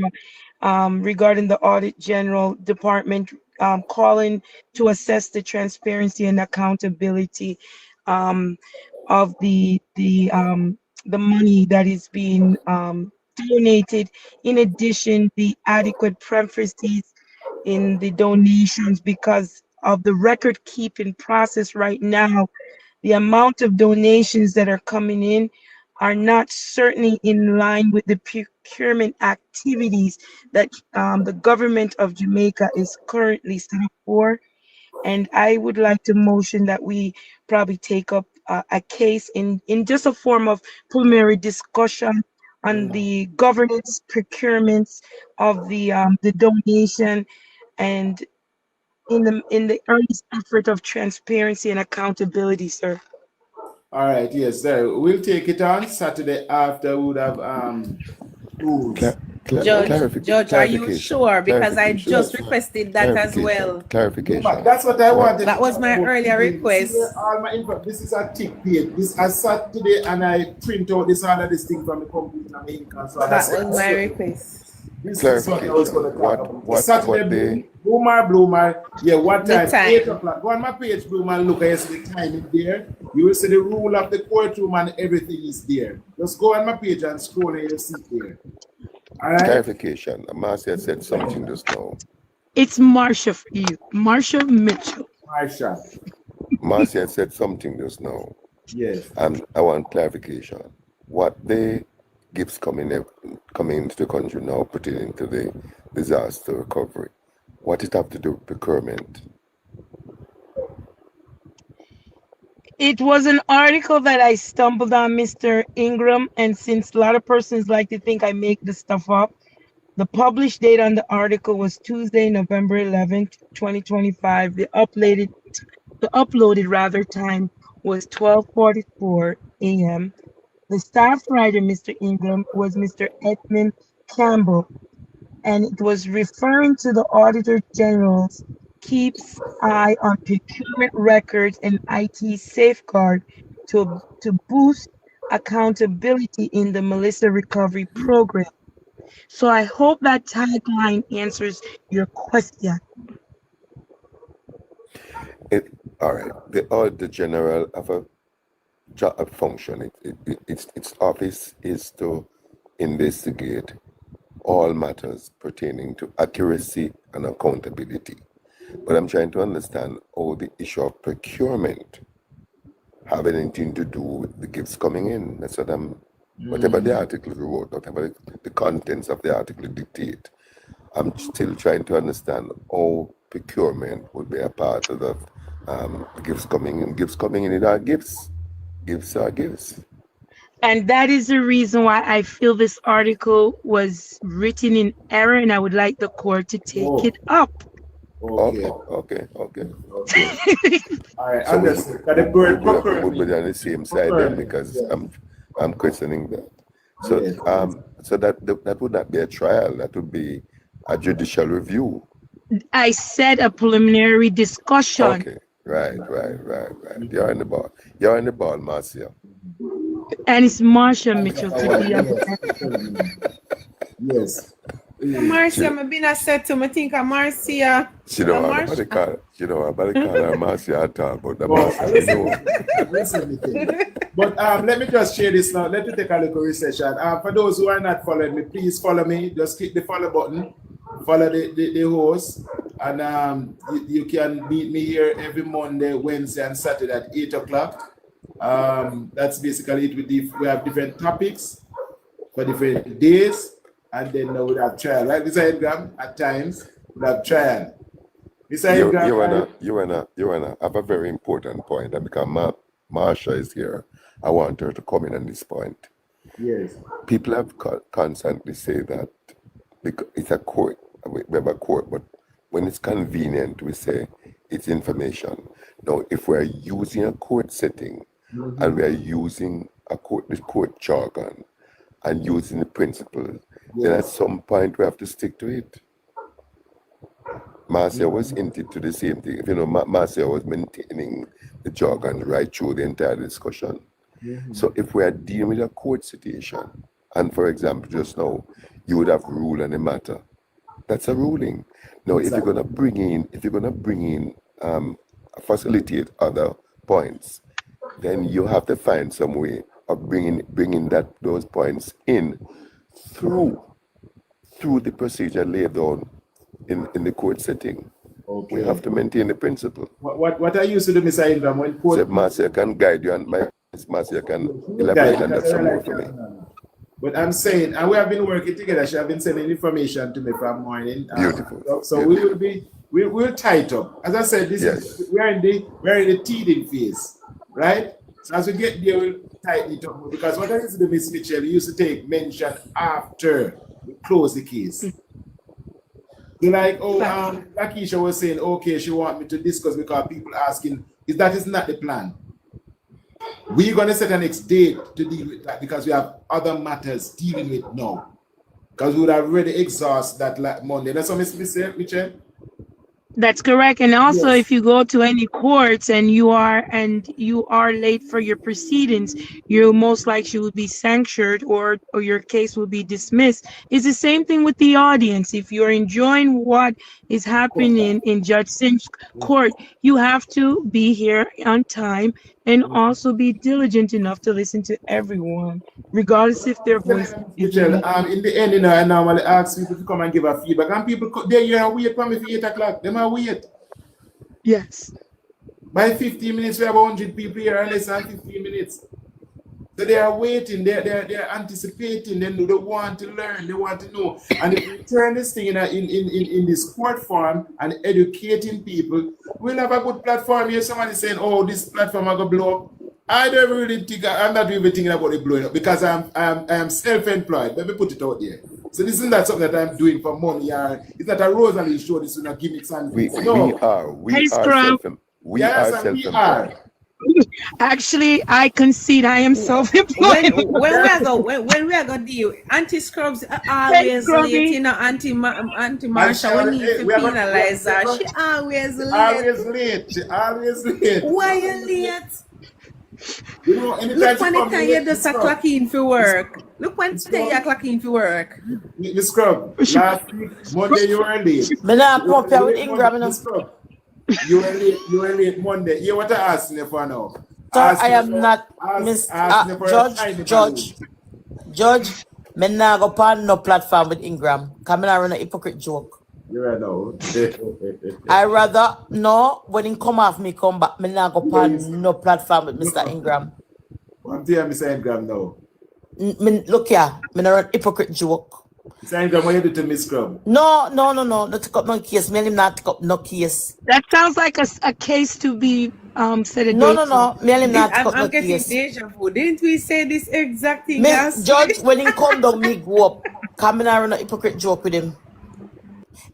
regarding the Audit General Department calling to assess the transparency and accountability of the money that is being donated. In addition, the adequate preferences in the donations, because of the record keeping process right now, the amount of donations that are coming in are not certainly in line with the procurement activities that the government of Jamaica is currently set up for. And I would like to motion that we probably take up a case in just a form of preliminary discussion on the governance procurements of the donation, and in the earnest effort of transparency and accountability, sir. All right, yes, sir. We'll take it on Saturday after we would have rules. Judge, are you sure? Because I just requested that as well. Clarification. That's what I wanted. That was my earlier request. All my info. This is a tick page. I sat today and I print out this thing from the computer. So that was my request. This is what I was going to talk about. Saturday, Bloomer. Yeah, what time? 8 o'clock. Go on my page, Bloomer. Look, I see the time in there. You will see the rule of the courtroom and everything is there. Just go on my page and scroll and you'll see it there. All right. Clarification. Marcia said something just now. It's Marsha for you. Marsha Mitchell. Marcia said something just now. Yes. And I want clarification. What the gifts coming into the country now pertaining to the disaster recovery, what it have to do with procurement? It was an article that I stumbled on, Mr. Ingram, and since a lot of persons like to think I make this stuff up, the published date on the article was Tuesday, November 11th, 2025. The uploaded time was 12:44 a.m. The staff writer, Mr. Ingram, was Mr. Edmund Campbell, and it was referring to the Auditor General's keeps eye on procurement records and IT safeguard to boost accountability in the Melissa Recovery Program. So I hope that tagline answers your question. All right. The Auditor General of a job function. Its office is to investigate all matters pertaining to accuracy and accountability. But I'm trying to understand how the issue of procurement have anything to do with the gifts coming in. That's what whatever the article wrote, whatever the contents of the article dictate, I'm still trying to understand how procurement would be a part of that. Gifts coming in are gifts. Gifts are gifts. And that is the reason why I feel this article was written in error, and I would like the court to take it up. Okay. All right, So understood. we would be on the same side then, because I'm questioning that. So so that would not be a trial. That would be a judicial review. I said a preliminary discussion. Okay. Right. You're in the ball, Marcia. And it's Marsha Mitchell to be Yes. Marcia, I've been said to me, think of Marcia. She don't want nobody call. She don't want nobody call her Marcia at all. But the Marcia, But let me just share this now. Let me take a little recession. For those who are not following me, please follow me. Just click the follow button. Follow the host. And you can meet me here every Monday, Wednesday, and Saturday at 8 o'clock. That's basically it. We have different topics for different days. And then we would have trial. Like Mr. Edgram, at times, we have trial. Mr. Edgram. You have a very important point. And because Marsha is here, I want her to come in on this point. Yes. People have constantly say that it's a court. We have a court, but when it's convenient, we say it's information. Now, if we're using a court setting and we are using the court jargon and using the principles, then at some point we have to stick to it. Marcia was hinted to the same thing. If you know, Marcia was maintaining the jargon right through the entire discussion. So if we are dealing with a court situation, and for example, just now, you would have ruled on a matter. That's a ruling. Now, if you're gonna bring in, facilitate other points, then you have to find some way of bringing those points in through the procedure laid down in the court setting. Okay. We have to maintain the principle. What I used to do, Mr. Ingram, when court... So Marcia can guide you, and Marcia can elaborate on that some more for me. But I'm saying, and we have been working together. She has been sending information to me from morning. Beautiful. So we'll tie it up. As I said, we're in the teething phase, right? So as we get there, we'll tighten it up, because what I used to do, Miss Mitchell, we used to take mention after we close the case. Like, Lakeisha was saying, okay, she want me to discuss because people asking, that is not the plan. We're going to set a next date to deal with that, because we have other matters dealing with now. Because we would have already exhausted that Monday. That's what Miss Mitchell? That's correct. And also, if you go to any courts and you are late for your proceedings, you most likely will be sanctioned, or your case will be dismissed. It's the same thing with the audience. If you're enjoying what is happening in Judge Sin's court, you have to be here on time and also be diligent enough to listen to everyone, regardless if their voice is in the end, I normally ask people to come and give a feedback, and people they are wait for me for 8 o'clock. They might wait. Yes. By 15 minutes, we have 100 people here, and less than 15 minutes. So they are waiting, they're anticipating, they want to learn, they want to know. And if we turn this thing in this court form and educating people, we'll have a good platform here. Somebody saying, oh, this platform are gonna blow up. I don't really think, I'm not even thinking about it blowing up, because I'm self-employed. Let me put it out there. So this is not something that I'm doing for money. It's not a Rosalie show, this is not gimmicks and we are self-employed. Actually, I concede I am self-employed. When we are going to deal, anti-scrubs always late, you know, anti-Marsha, we need to penalize her. She always late. She always late. Why you late? You know, look when the time you just clock in for work. Look when the time you clock in for work. Miss Scrub, last week, Monday you were late. I'm not compare with Ingram. You were late Monday. You what I asked you for now? Sir, I am not Miss Judge. Me nah go pan no platform with Ingram. Come in and run a hypocrite joke. You right now. I rather no when he come off me come back. Me nah go pan no platform with Mr. Ingram. I'm telling Mr. Ingram now. Look here, me nah run hypocrite joke. Saying what you do to Miss Scrub? No. Not take up no case. Me and him not take up no case. That sounds like a case to be said a No. date. Me and him not take up no I'm getting case. deja vu. Didn't we say this exact thing? Miss Judge, when he come down, me go up. Come in and run a hypocrite joke with him.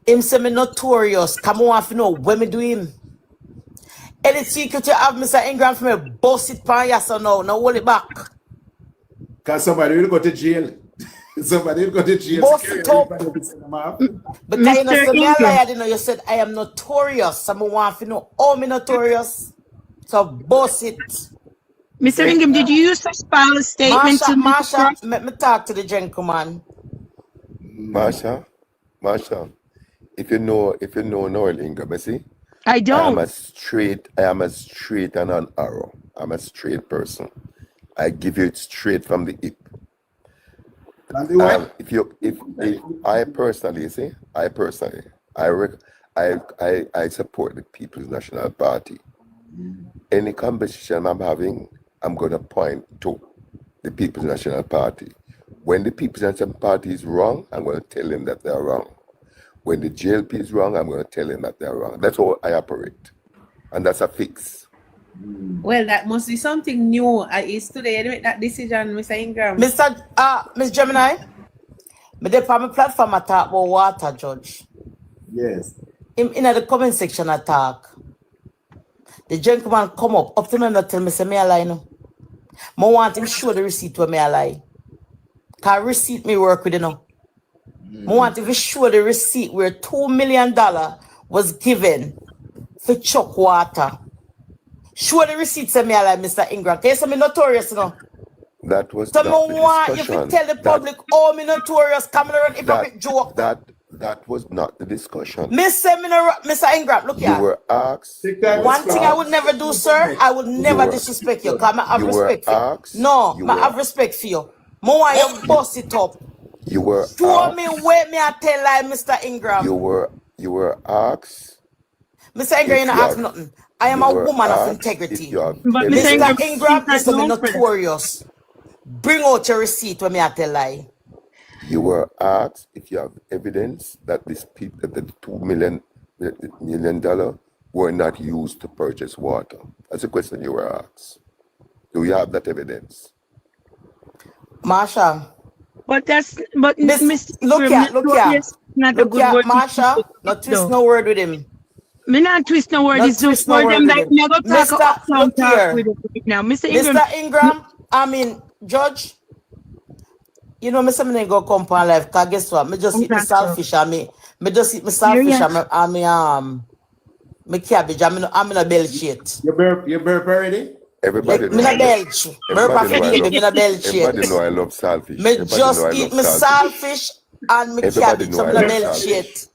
Him say me notorious. Come on, if you know when me do him. Any secret you have, Mr. Ingram, for me, boss it pan yes or no. Now hold it back. Because somebody will go to jail. Somebody will go to jail. Boss it up. But you know, Mr. say me a Ingram. liar, you know, you said I am notorious. Someone want to know, oh, me notorious. So boss it. Mr. Ingram, did you use to file a statement to Marsha, let me talk to the gentleman. Marsha, if you know Noel Ingram, you see? I don't. I am a straight and an arrow. I'm a straight person. I give you it straight from the hip. If I personally I support the People's National Party. Any conversation I'm having, I'm gonna point to the People's National Party. When the People's National Party is wrong, I'm gonna tell them that they're wrong. When the JLP is wrong, I'm going to tell them that they're wrong. That's how I operate. And that's a fix. Well, that must be something new. Is today you make that decision, Mr. Ingram? Miss Gemini, me dey on my platform I talk about water, Judge. Yes. In the comment section I talk. The gentleman come up to me and tell me say me a lie no. I want him show the receipt where me a lie. Cause receipt me work with you know. I want to show the receipt where $2 million was given for chuck water. Show the receipt, say me like Mr. Ingram. Can you say me notorious, you know? That was so not the want you discussion. to tell the public, oh, me notorious, coming around hypocrite joke. That was not the discussion. Mr. Ingram, look here. You were asked. One thing I would never do, sir, I would never disrespect you. Because I have respect for you. No, I have respect for you. I want you bust it up. You were show me where me I tell like Mr. Ingram. You were asked. Mr. Ingram, you don't ask nothing. I am a woman of integrity. But Mr. Ingram is notorious. Bring out your receipt when me I tell lie. You were asked if you have evidence that this people, that the $2 million were not used to purchase water. That's a question you were asked. Do you have that evidence? Marsha. But Mr. Look here. Not a good word. Marsha, not twist no word with him. Me not twist no word. It's just for them that never talk with it now. Mr. Ingram, I mean, Judge, you know, Mr. Mene go come on live, because guess what? Me just eat my selfish, me just eat my selfish, me cabbage, I'm in a bell shit. You burp already? Everybody know I love saltfish. Me just eat my saltfish and me cabbage. I'm in a bell shit.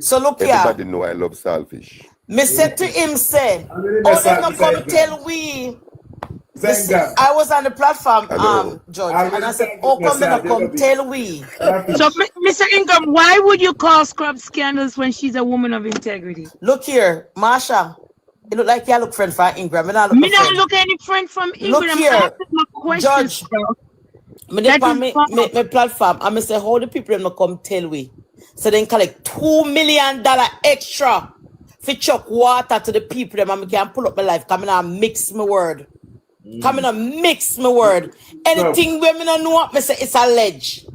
So look here. Everybody know I love saltfish. Me said to him, say, oh, they not come tell we. I was on the platform, Judge, and I said, oh, come they not come tell we. So, Mr. Ingram, why would you call Scrub scandals when she's a woman of integrity? Look here, Marsha. It look like you look friend from Ingram. Me not look any friend from Ingram. Look here, Judge. Me dey on my platform. I say how the people not come tell we. So they collect $2 million extra for chuck water to the people. Them and can pull up my life. Come in and mix my word. Come in and mix my word. Anything where me not know, me say it's alleged.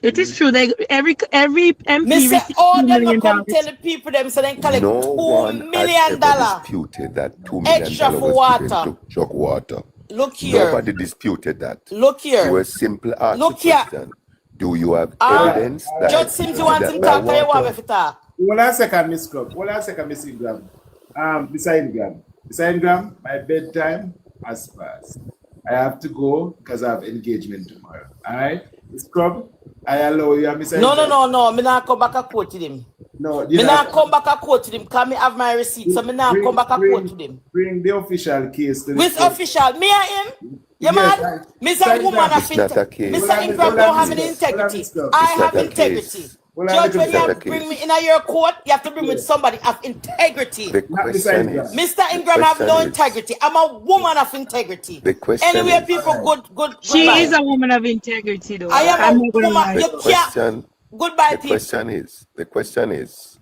It is true. They every MP. Me say all them not come tell the people them so they collect $2 million disputed that $2 million extra for water. To chuck water. Look here. Nobody disputed that. Look here. You were simple ask Look the question. Here. Do you have evidence? Judge Sims, you want to talk or you want to talk? Hold on a second, Miss Club. Hold on a second, Miss Ingram. Mr. Ingram, my bedtime has passed. I have to go because I have engagement tomorrow. All right? Miss Club, I allow you, Mr. Ingram. No. Me not come back and quote to him. No, me not come back and quote to him because me have my receipt. So me not come back and quote to him. Bring the official case to the Which official? Me and him? You man? Mr. Woman of integrity. Mr. Ingram don't have any integrity. I have integrity. Judge, when you bring me in your court, you have to bring with somebody of integrity. The question is, Mr. Ingram have no integrity. I'm a woman of integrity. The question anyway, is, people, good. She goodbye. is a woman of integrity, though. I am a woman. the question, Goodbye, the people. question is,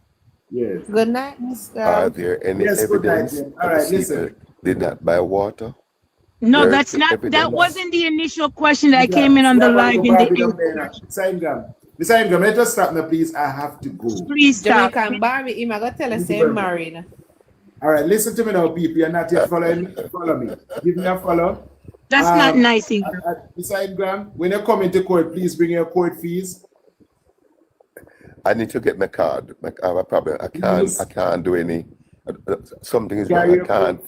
Yes. Good night, Mr. are there any Yes, good night, evidence then. that All right, the listen. people did not buy water? No, Where that's the not. evidence? That wasn't the initial question that came in on the live in the. Mr. Ingram, let us stop now, please. I have to go. Please stop. Jamaican Barbie, him I gotta tell us say married. All right, listen to me now, people. You're not yet following me. Follow me. Give me a follow. That's not nice, Ingram. Mr. Ingram, when you come into court, please bring your court fees. I need to get my card. I have a problem. I can't do any. Something is wrong.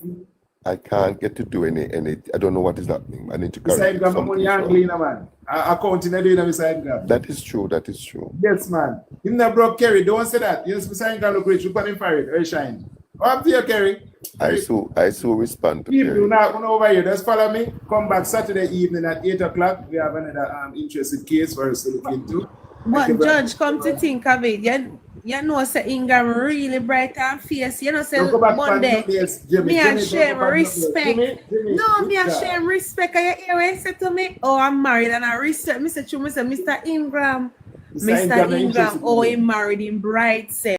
I can't get to do any. I don't know what is happening. I need to Mr. carry Ingram, something. man. Accounting, Mr. Ingram. That is true. That is true. Yes, man. Him not broke Kerry. Don't say that. Yes, Mr. Ingram look rich. Look at him for it. Very shine. Up to you, Kerry. I so respond to People Kerry. not over here. Just follow me. Come back Saturday evening at 8 o'clock. We have another interesting case for us to look into. But Judge, come to think of it, you know, say Ingram really bright and fierce. You know, say Monday, me and Shem respect. No, me and Shem respect. You hear what you say to me? Oh, I'm married and I respect. Me say, Mr. Ingram, oh, he married in bright. Say.